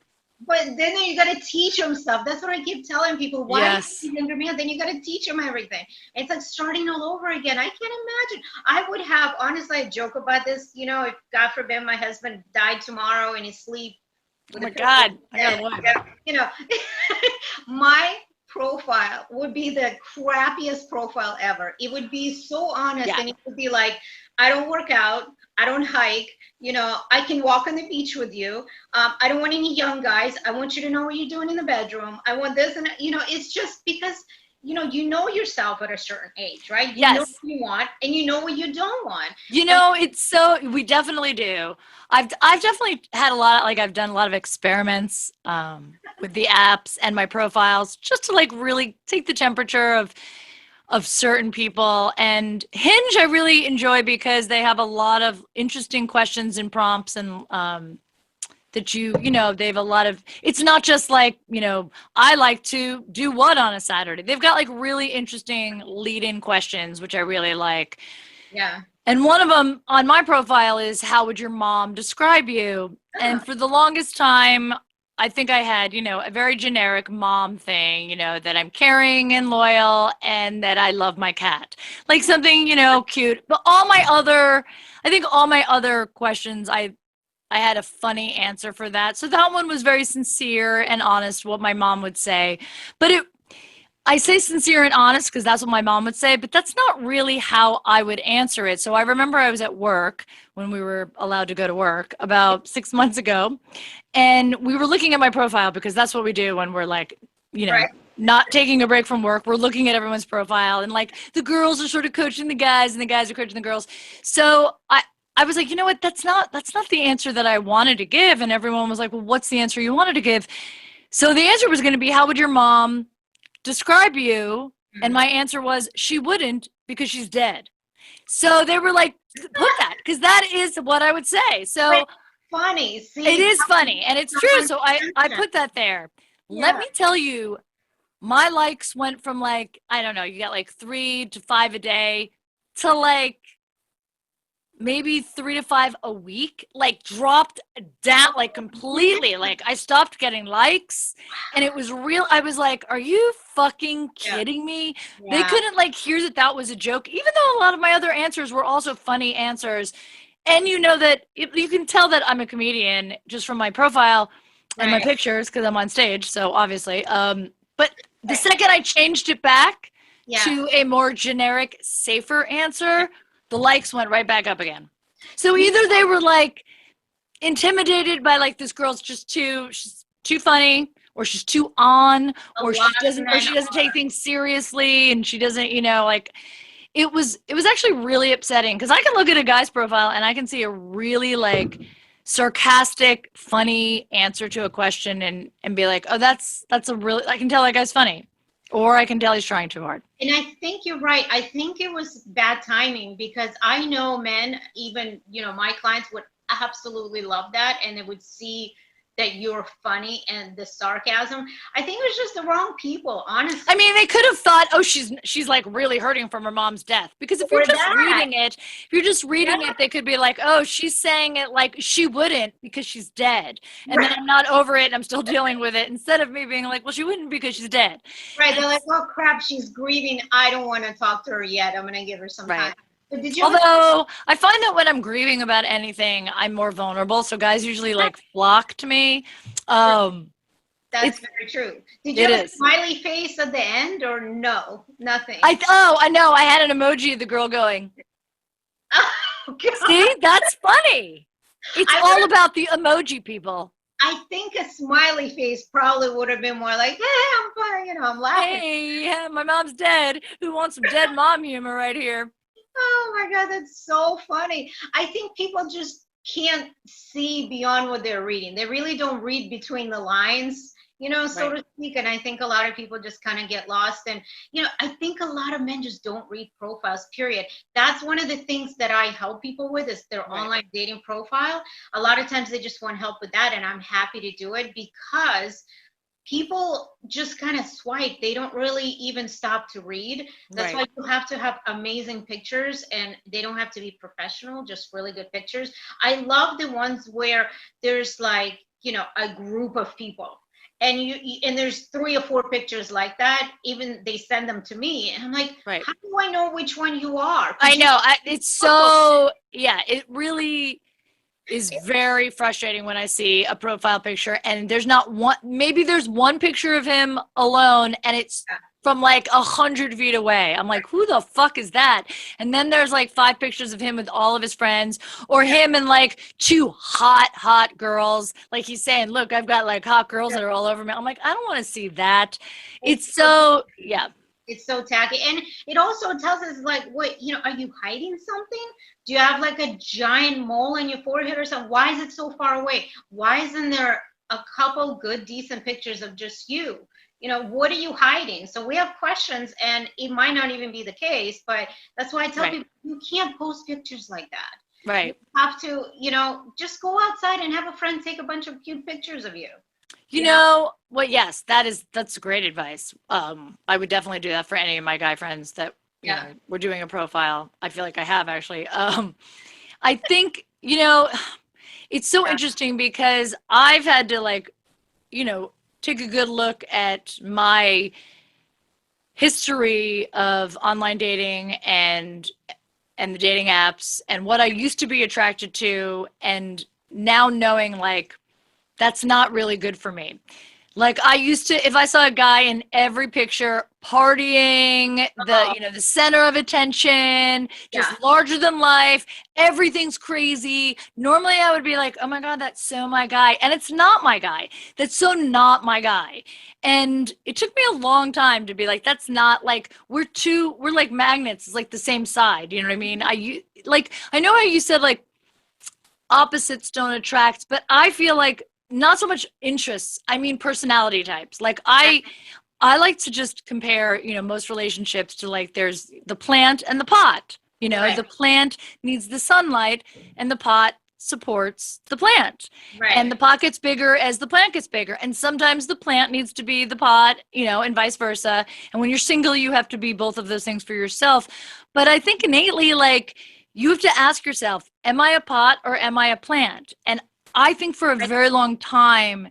But then you got to teach them stuff. That's what I keep telling people. Why Yes. you younger man? Then you got to teach them everything. It's like starting all over again. I can't imagine. I would have, honestly, I joke about this. You know, if God forbid my husband died tomorrow in his sleep. Oh my God. I got one. You know, my profile would be the crappiest profile ever. It would be so honest, and it would be like, I don't work out, I don't hike, you know, I can walk on the beach with you. I don't want any young guys. I want you to know what you're doing in the bedroom. I want this, and you know, it's just because you know yourself at a certain age, right? You know what you want, and you know what you don't want. You know, it's so, we definitely do. I've definitely had a lot, like I've done a lot of experiments with the apps and my profiles just to like really take the temperature of certain people. And Hinge I really enjoy because they have a lot of interesting questions and prompts, and that you know, they have a lot of, it's not just like, you know, I like to do what on a Saturday. They've got like really interesting lead-in questions, which I really like. Yeah. And one of them on my profile is, how would your mom describe you? And for the longest time, I think I had, you know, a very generic mom thing, you know, that I'm caring and loyal and that I love my cat. Like something, you know, cute. But I think all my other questions, I had a funny answer for that. So that one was very sincere and honest, what my mom would say. But I say sincere and honest because that's what my mom would say, but that's not really how I would answer it. So I remember I was at work when we were allowed to go to work about 6 months ago, and we were looking at my profile because that's what we do when we're like, you know, not taking a break from work. We're looking at everyone's profile, and like the girls are sort of coaching the guys and the guys are coaching the girls. So I was like, you know what, that's not the answer that I wanted to give. And everyone was like, well, what's the answer you wanted to give? So the answer was going to be, how would your mom describe you? And my answer was, she wouldn't, because she's dead. So they were like, put that, because that is what I would say. So funny. See, it is funny, and it's true. So I put that there. Yeah. Let me tell you, my likes went from like, I don't know, you got like 3 to 5 a day to like maybe 3 to 5 a week, like dropped down like completely. Like I stopped getting likes, and it was real. I was like, are you fucking kidding me? They couldn't like hear that was a joke, even though a lot of my other answers were also funny answers. And you know that you can tell that I'm a comedian just from my profile and my pictures, because I'm on stage. So obviously, but the second I changed it back to a more generic, safer answer, the likes went right back up again. So either they were like intimidated by like, this girl's just she's too funny, or she's too on, or she doesn't take things seriously, and she doesn't, you know, like it was actually really upsetting, because I can look at a guy's profile and I can see a really like sarcastic, funny answer to a question and be like, oh, that's a really, I can tell that guy's funny. Or I can tell he's trying too hard. And I think you're right. I think it was bad timing, because I know men, even, you know, my clients would absolutely love that, and they would see that you're funny and the sarcasm. I think it was just the wrong people, honestly. I mean, they could have thought, oh, she's like really hurting from her mom's death. Because if you're just reading it, they could be like, oh, she's saying it like she wouldn't because she's dead. And then I'm not over it and I'm still dealing with it. Instead of me being like, well, she wouldn't because she's dead. Right. They're like, oh, crap, she's grieving. I don't want to talk to her yet. I'm going to give her some time. But although I find that when I'm grieving about anything, I'm more vulnerable. So guys usually like flock to me. That's very true. Did you have a smiley face at the end, or no? Nothing. I know. I had an emoji of the girl going. Oh, God. See, that's funny. It's all about the emoji, people. I think a smiley face probably would have been more like, hey, I'm fine, you know, I'm laughing. Hey, yeah, my mom's dead. Who wants some dead mom humor right here? Oh my God, that's so funny. I think people just can't see beyond what they're reading. They really don't read between the lines, you know, so to speak. And I think a lot of people just kind of get lost. And, you know, I think a lot of men just don't read profiles, period. That's one of the things that I help people with, is their online dating profile. A lot of times they just want help with that. And I'm happy to do it, because people just kind of swipe. They don't really even stop to read. That's why you have to have amazing pictures, and they don't have to be professional, just really good pictures. I love the ones where there's like a group of people. And and there's 3 or 4 pictures like that. Even they send them to me, and I'm like, right. how do I know which one you are? I know. It's so, yeah, it really is very frustrating when I see a profile picture and there's not one, maybe there's one picture of him alone and it's from like 100 feet away. I'm like, who the fuck is that? And then there's like 5 pictures of him with all of his friends, or him and like 2 hot girls. Like he's saying, look, I've got like hot girls that are all over me. I'm like, I don't want to see that. It's so, yeah. It's so tacky. And it also tells us like, what, are you hiding something? Do you have like a giant mole on your forehead or something? Why is it so far away? Why isn't there a couple good, decent pictures of just you? What are you hiding? So we have questions, and it might not even be the case, but that's why I tell people, you can't post pictures like that. Right. You have to, just go outside and have a friend take a bunch of cute pictures of you. Well, yes, that's great advice. I would definitely do that for any of my guy friends that, we're doing a profile. I feel like I have actually. I think, it's so interesting because I've had to like, take a good look at my history of online dating and the dating apps and what I used to be attracted to, and now knowing like that's not really good for me. Like I used to, if I saw a guy in every picture partying, the center of attention, just larger than life, everything's crazy. Normally I would be like, oh my God, that's so my guy. And it's not my guy. That's so not my guy. And it took me a long time to be like, that's not like, we're like magnets. It's like the same side. You know what I mean? I know how you said like opposites don't attract, but I feel like not so much interests. I mean, personality types. Like I like to just compare, most relationships to like, there's the plant and the pot, the plant needs the sunlight and the pot supports the plant. Right. And the pot gets bigger as the plant gets bigger. And sometimes the plant needs to be the pot, and vice versa. And when you're single, you have to be both of those things for yourself. But I think innately, like, you have to ask yourself, am I a pot or am I a plant? And I think for a very long time,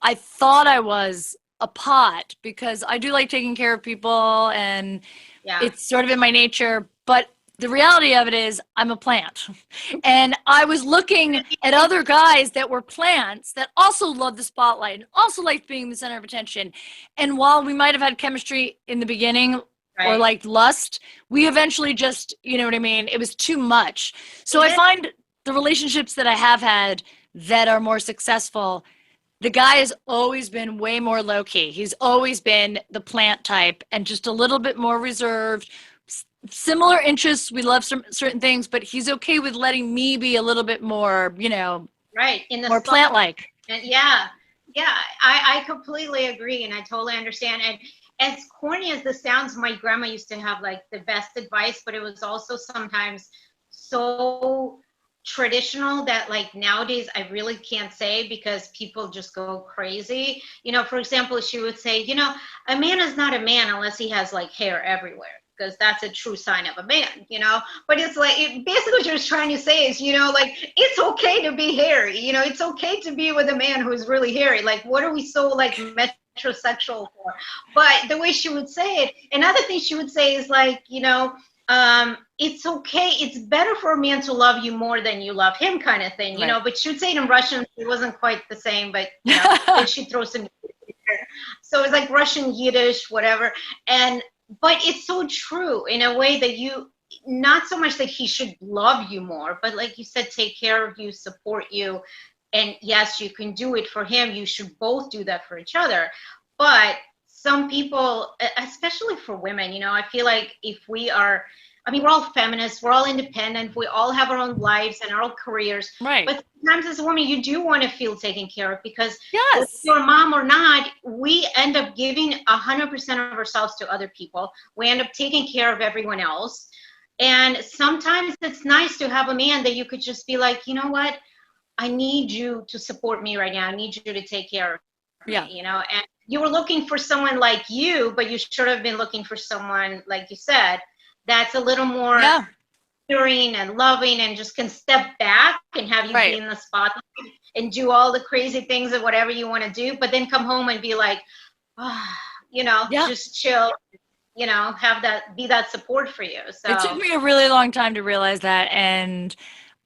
I thought I was a pot because I do like taking care of people and it's sort of in my nature. But the reality of it is I'm a plant. And I was looking at other guys that were plants that also loved the spotlight and also liked being the center of attention. And while we might have had chemistry in the beginning or like lust, we eventually just, you know what I mean? It was too much. So I find the relationships that I have had that are more successful, the guy has always been way more low-key. He's always been the plant type and just a little bit more reserved. Similar interests, we love some certain things, but he's okay with letting me be a little bit more, in the more plant-like. And I completely agree, and I totally understand. And as corny as this sounds, my grandma used to have like the best advice, but it was also sometimes so traditional that like nowadays I really can't say because people just go crazy. For example, she would say, a man is not a man unless he has like hair everywhere, because that's a true sign of a man, but it's like, basically what you're trying to say is, like, it's okay to be hairy, it's okay to be with a man who's really hairy. Like, what are we so like metrosexual for? But the way she would say it, another thing she would say is like, it's okay. It's better for a man to love you more than you love him, kind of thing, but she would say it in Russian. It wasn't quite the same, but then she'd throw some. So it's like Russian, Yiddish, whatever. But it's so true in a way that not so much that he should love you more, but like you said, take care of you, support you. And yes, you can do it for him. You should both do that for each other. But some people, especially for women, I feel like if we're all feminists, we're all independent, we all have our own lives and our own careers. Right. But sometimes as a woman, you do want to feel taken care of because if you're a mom or not, we end up giving 100% of ourselves to other people. We end up taking care of everyone else. And sometimes it's nice to have a man that you could just be like, you know what? I need you to support me right now. I need you to take care of me, and you were looking for someone like you, but you should have been looking for someone, like you said, that's a little more caring and loving and just can step back and have you be in the spotlight. and do all the crazy things and whatever you want to do, but then come home and be like, just chill, have that, be that support for you. So it took me a really long time to realize that. And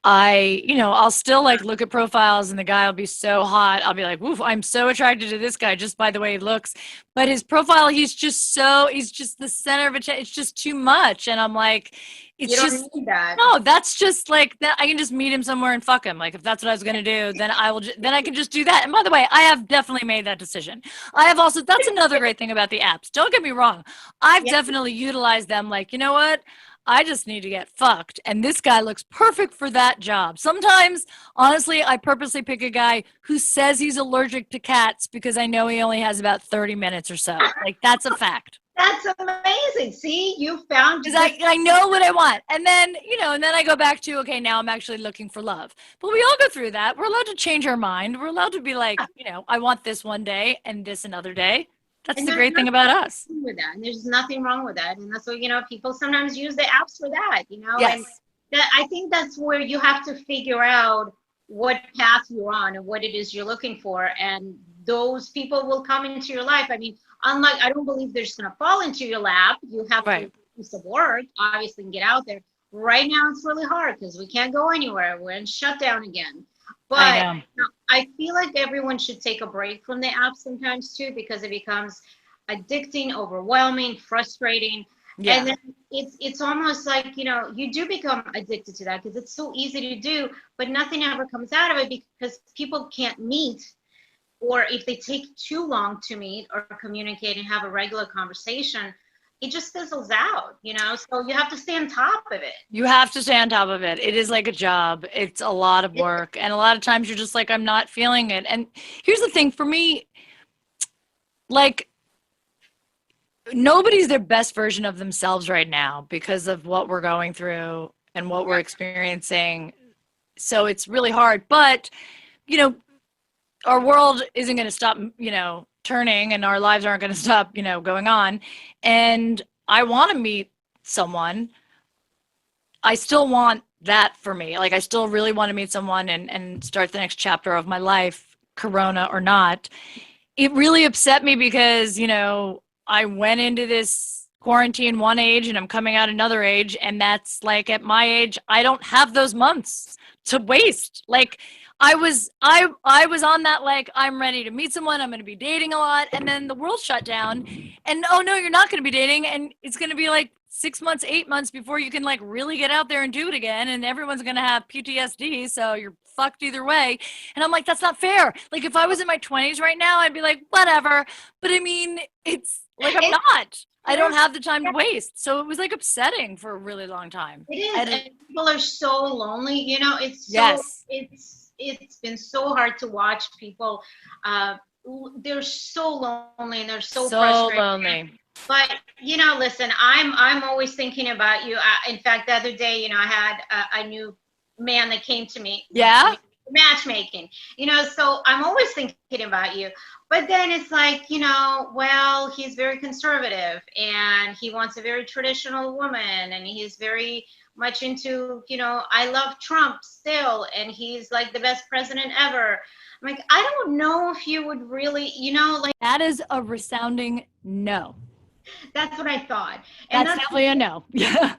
I'll still like look at profiles and the guy will be so hot. I'll be like, woof, I'm so attracted to this guy just by the way he looks. But his profile, he's just the center of attention. It's just too much. And I'm like, you don't need that. No, that's just like that. I can just meet him somewhere and fuck him. Like if that's what I was going to do, then then I can just do that. And by the way, I have definitely made that decision. I have also, that's another great thing about the apps. Don't get me wrong. I've definitely utilized them. Like, you know what? I just need to get fucked. And this guy looks perfect for that job. Sometimes, honestly, I purposely pick a guy who says he's allergic to cats because I know he only has about 30 minutes or so. Like, that's a fact. That's amazing. See, you found. Because I know what I want. And then, and then I go back to, okay, now I'm actually looking for love. But we all go through that. We're allowed to change our mind. We're allowed to be like, I want this one day and this another day. That's the great thing about us. With that. And there's nothing wrong with that. And that's what, people sometimes use the apps for that, Yes. And I think that's where you have to figure out what path you're on and what it is you're looking for. And those people will come into your life. I mean, I don't believe they're just going to fall into your lap. You have to do some work, obviously, and get out there. Right now, it's really hard because we can't go anywhere. We're in shutdown again. But I feel like everyone should take a break from the app sometimes too, because it becomes addicting, overwhelming, frustrating. Yeah. And then it's almost like, you do become addicted to that because it's so easy to do, but nothing ever comes out of it because people can't meet, or if they take too long to meet or communicate and have a regular conversation, it just fizzles out, so you have to stay on top of it. You have to stay on top of it. It is like a job. It's a lot of work. And a lot of times you're just like, I'm not feeling it. And here's the thing for me, like, nobody's their best version of themselves right now because of what we're going through and what we're experiencing. So it's really hard. But, our world isn't going to stop, turning, and our lives aren't going to stop, going on. And I want to meet someone. I still want that for me. Like, I still really want to meet someone and start the next chapter of my life, Corona or not. It really upset me because, I went into this quarantine one age and I'm coming out another age. And that's like, at my age, I don't have those months to waste. Like, I was on that, like, I'm ready to meet someone, I'm going to be dating a lot, and then the world shut down, and oh no, you're not going to be dating, and it's going to be like 6 months, 8 months before you can like really get out there and do it again, and everyone's going to have PTSD, so you're fucked either way. And I'm like, that's not fair. Like, if I was in my 20s right now, I'd be like, whatever, but I mean, it's like, I'm not. I don't have the time to waste. So it was like upsetting for a really long time. It is, and people are so lonely, it's so, it's been so hard to watch people. They're so lonely and they're so frustrated. Lonely. But listen, I'm always thinking about you. In fact, the other day, I had a new man that came to me. Yeah. Matchmaking. So I'm always thinking about you. But then it's like, well, he's very conservative and he wants a very traditional woman, and he's very much into, I love Trump still, and he's like the best president ever. I'm like, I don't know if you would really, like. That is a resounding no. That's what I thought. And that's definitely a no. Yeah.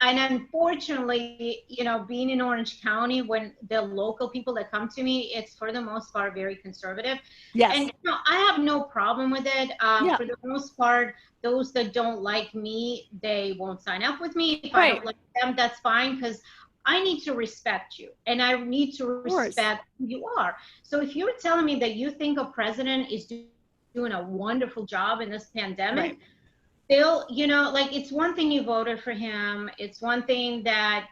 And unfortunately, being in Orange County, when the local people that come to me, it's for the most part very conservative. Yes. And I have no problem with it. For the most part, those that don't like me, they won't sign up with me. If I don't like them, that's fine, because I need to respect you, and I need to respect who you are. So if you're telling me that you think a president is doing a wonderful job in this pandemic, still, like, it's one thing you voted for him. It's one thing that,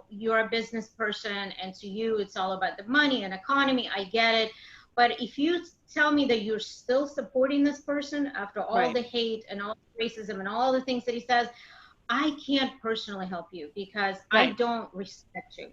you're a business person, and to you, it's all about the money and economy. I get it. But if you tell me that you're still supporting this person after all the hate and all the racism and all the things that he says, I can't personally help you because I don't respect you,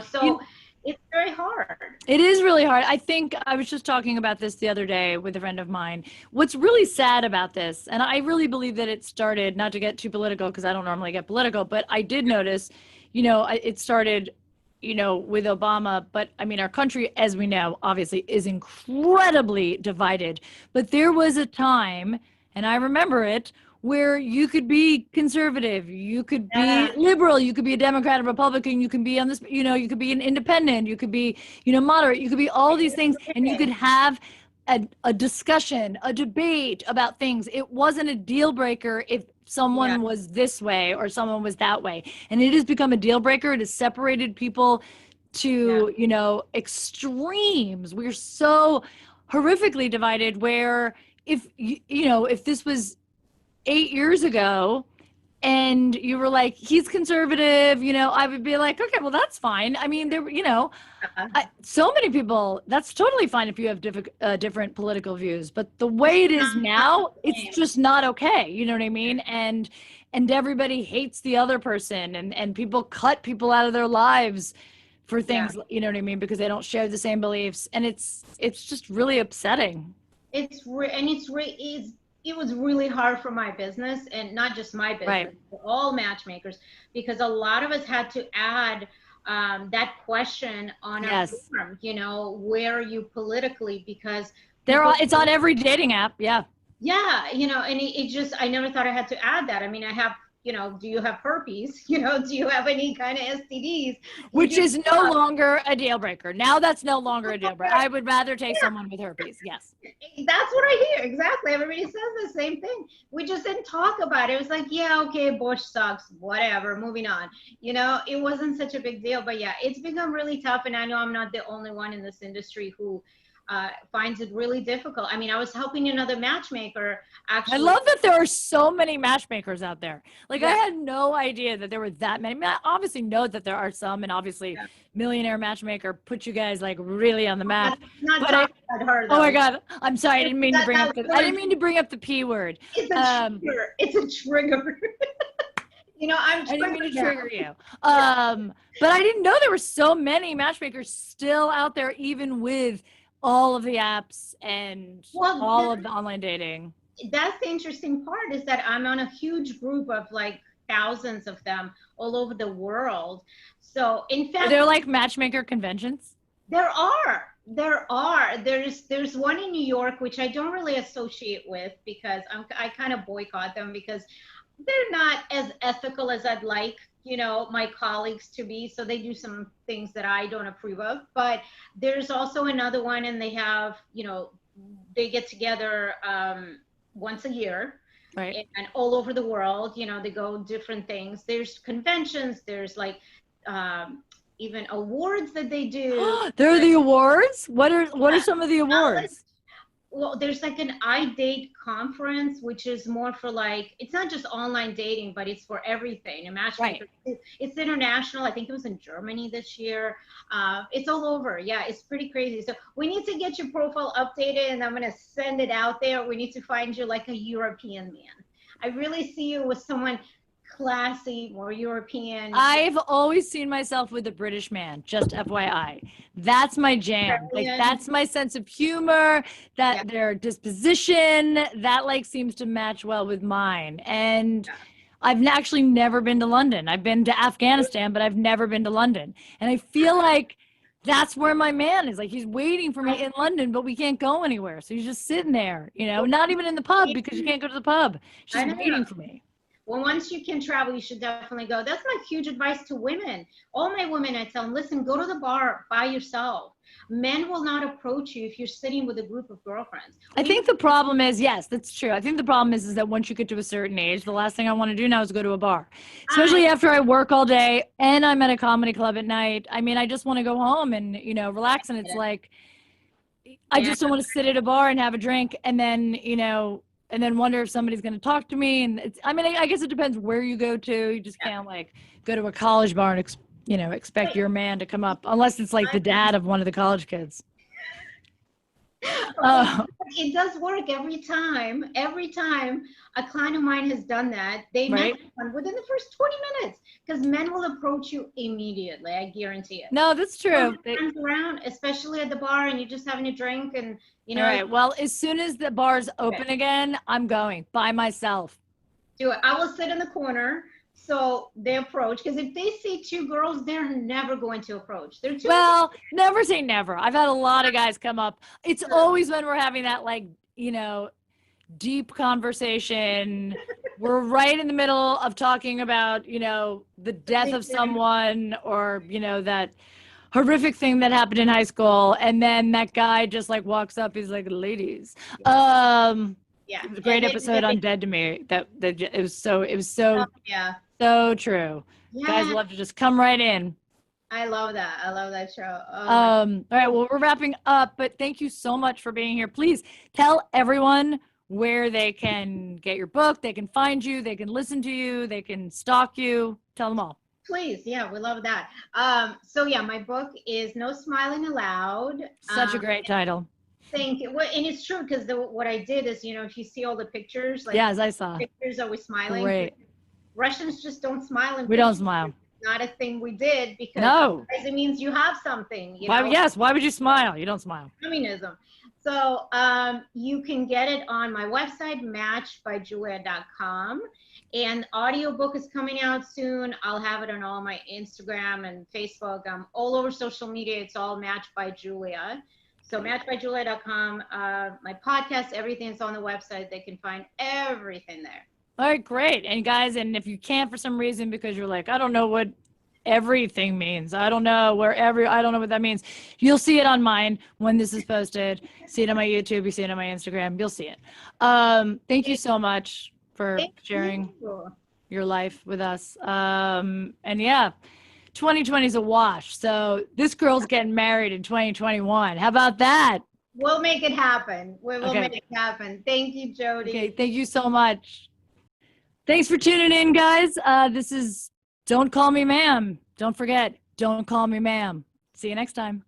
so it's very hard. It is really hard. I think I was just talking about this the other day with a friend of mine. What's really sad about this, and I really believe that it started, not to get too political because I don't normally get political, but I did notice, it started with Obama, but I mean, our country, as we know, obviously is incredibly divided. But there was a time, and I remember it, where you could be conservative, you could be liberal, you could be a Democrat, a Republican, you can be on this, you could be an independent, you could be, moderate, you could be all these things, and you could have a discussion, a debate about things. It wasn't a deal breaker if someone was this way or someone was that way. And it has become a deal breaker. It has separated people to, extremes. We're so horrifically divided where if this was 8 years ago and you were like, he's conservative, I would be like, okay, well, that's fine. I mean, so many people, that's totally fine if you have different political views, but the way it is now, it's just not okay. You know what I mean? And everybody hates the other person, and people cut people out of their lives for things, you know what I mean? Because they don't share the same beliefs. And it's just really upsetting. It was really hard for my business, and not just my business, for all matchmakers, because a lot of us had to add that question on our form, where are you politically? Because it's on every dating app. Yeah. Yeah. And it just, I never thought I had to add that. I mean, I have, do you have herpes? Do you have any kind of STDs? Which is no longer a deal breaker. Now that's no longer a deal breaker. I would rather take someone with herpes. Yes. That's what I hear. Exactly. Everybody says the same thing. We just didn't talk about it. It was like, yeah, okay, Bush sucks, whatever, moving on. It wasn't such a big deal, but yeah, it's become really tough. And I know I'm not the only one in this industry who finds it really difficult. I mean, I was helping another matchmaker actually. I love that there are so many matchmakers out there. Like, I had no idea that there were that many. I mean, I obviously know that there are some, and obviously Millionaire Matchmaker put you guys like really on the map. Not her, though. Oh my God, I'm sorry. I didn't mean to bring up the P word. It's a trigger. It's a trigger. I didn't mean to trigger you. But I didn't know there were so many matchmakers still out there, even with all of the apps and all of the online dating. That's the interesting part, is that I'm on a huge group of like thousands of them all over the world. So in fact, are there like matchmaker conventions? There are. There's one in New York, which I don't really associate with because I kind of boycott them because they're not as ethical as I'd like my colleagues to be. So they do some things that I don't approve of. But there's also another one, and they have, they get together once a year. Right. And all over the world, they go different things. There's conventions, there's like even awards that they do. There are the awards? What are some of the awards? Well, there's like an iDate conference, which is more for like, it's not just online dating, but it's for everything. A matchmaker, it's international. I think it was in Germany this year. It's all over. Yeah, it's pretty crazy. So we need to get your profile updated, and I'm going to send it out there. We need to find you like a European man. I really see you with someone classy, more European. I've always seen myself with a British man, just FYI. That's my jam. Like, that's my sense of humor, that their disposition, that like seems to match well with mine. And I've actually never been to London. I've been to Afghanistan, but I've never been to London. And I feel like that's where my man is. Like, he's waiting for me in London, but we can't go anywhere. So he's just sitting there, not even in the pub, because you can't go to the pub. He's just waiting for me. Well, once you can travel, you should definitely go. That's my huge advice to women. All my women, I tell them, listen, go to the bar by yourself. Men will not approach you if you're sitting with a group of girlfriends. I think the problem is, yes, that's true. I think the problem is that once you get to a certain age, the last thing I want to do now is go to a bar. Especially after I work all day and I'm at a comedy club at night. I mean, I just want to go home and, relax. And it's like, I just don't want to sit at a bar and have a drink and then, and then wonder if somebody's going to talk to me. And I guess it depends where you go to. You just can't like go to a college bar and expect your man to come up, unless it's like the dad of one of the college kids. It does work every time. Every time a client of mine has done that, they met someone within the first 20 minutes, because men will approach you immediately. I guarantee it. No, that's true. Comes around, especially at the bar, and you're just having a drink, and All right. Well, as soon as the bar's open again, I'm going by myself. Do it. I will sit in the corner So they approach, because if they see two girls, they're never going to approach. They're too. Well, never say never. I've had a lot of guys come up. It's always when we're having that, like, you know, deep conversation. We're right in the middle of talking about, you know, the death of someone, or, you know, that horrific thing that happened in high school. And then that guy just like walks up. He's like, ladies. Yeah. It was a great episode on Dead to Me. That it was so yeah. So true. Yeah. Guys love to just come right in. I love that. I love that show. All right. Well, we're wrapping up, but thank you so much for being here. Please tell everyone where they can get your book, they can find you, they can listen to you, they can stalk you. Tell them all. Please. Yeah, we love that. So yeah, my book is No Smiling Allowed. Such a great title. Thank you. Well, and it's true, because what I did is, you know, if you see all the pictures, like, yes, I saw. Pictures always smiling. Great. Russians just don't smile. We don't smile. Not a thing we did, because no, it means you have something. You why? know? Yes. Why would you smile? You don't smile. Communism. So you can get it on my website, matchbyjulia.com. And audiobook is coming out soon. I'll have it on all my Instagram and Facebook. I'm all over social media. It's all Match by Julia. So matchbyjulia.com. My podcast, everything's on the website. They can find everything there. All right, great. And guys, and if you can't for some reason, because you're like, I don't know what everything means. I don't know I don't know what that means. You'll see it on mine when this is posted. See it on my YouTube. You see it on my Instagram. You'll see it. Thank you so much for sharing your life with us. And yeah, 2020 is a wash. So this girl's getting married in 2021. How about that? We'll make it happen. We will make it happen. Thank you, Jodi. Okay, thank you so much. Thanks for tuning in, guys. This is Don't Call Me Ma'am. Don't forget, don't call me ma'am. See you next time.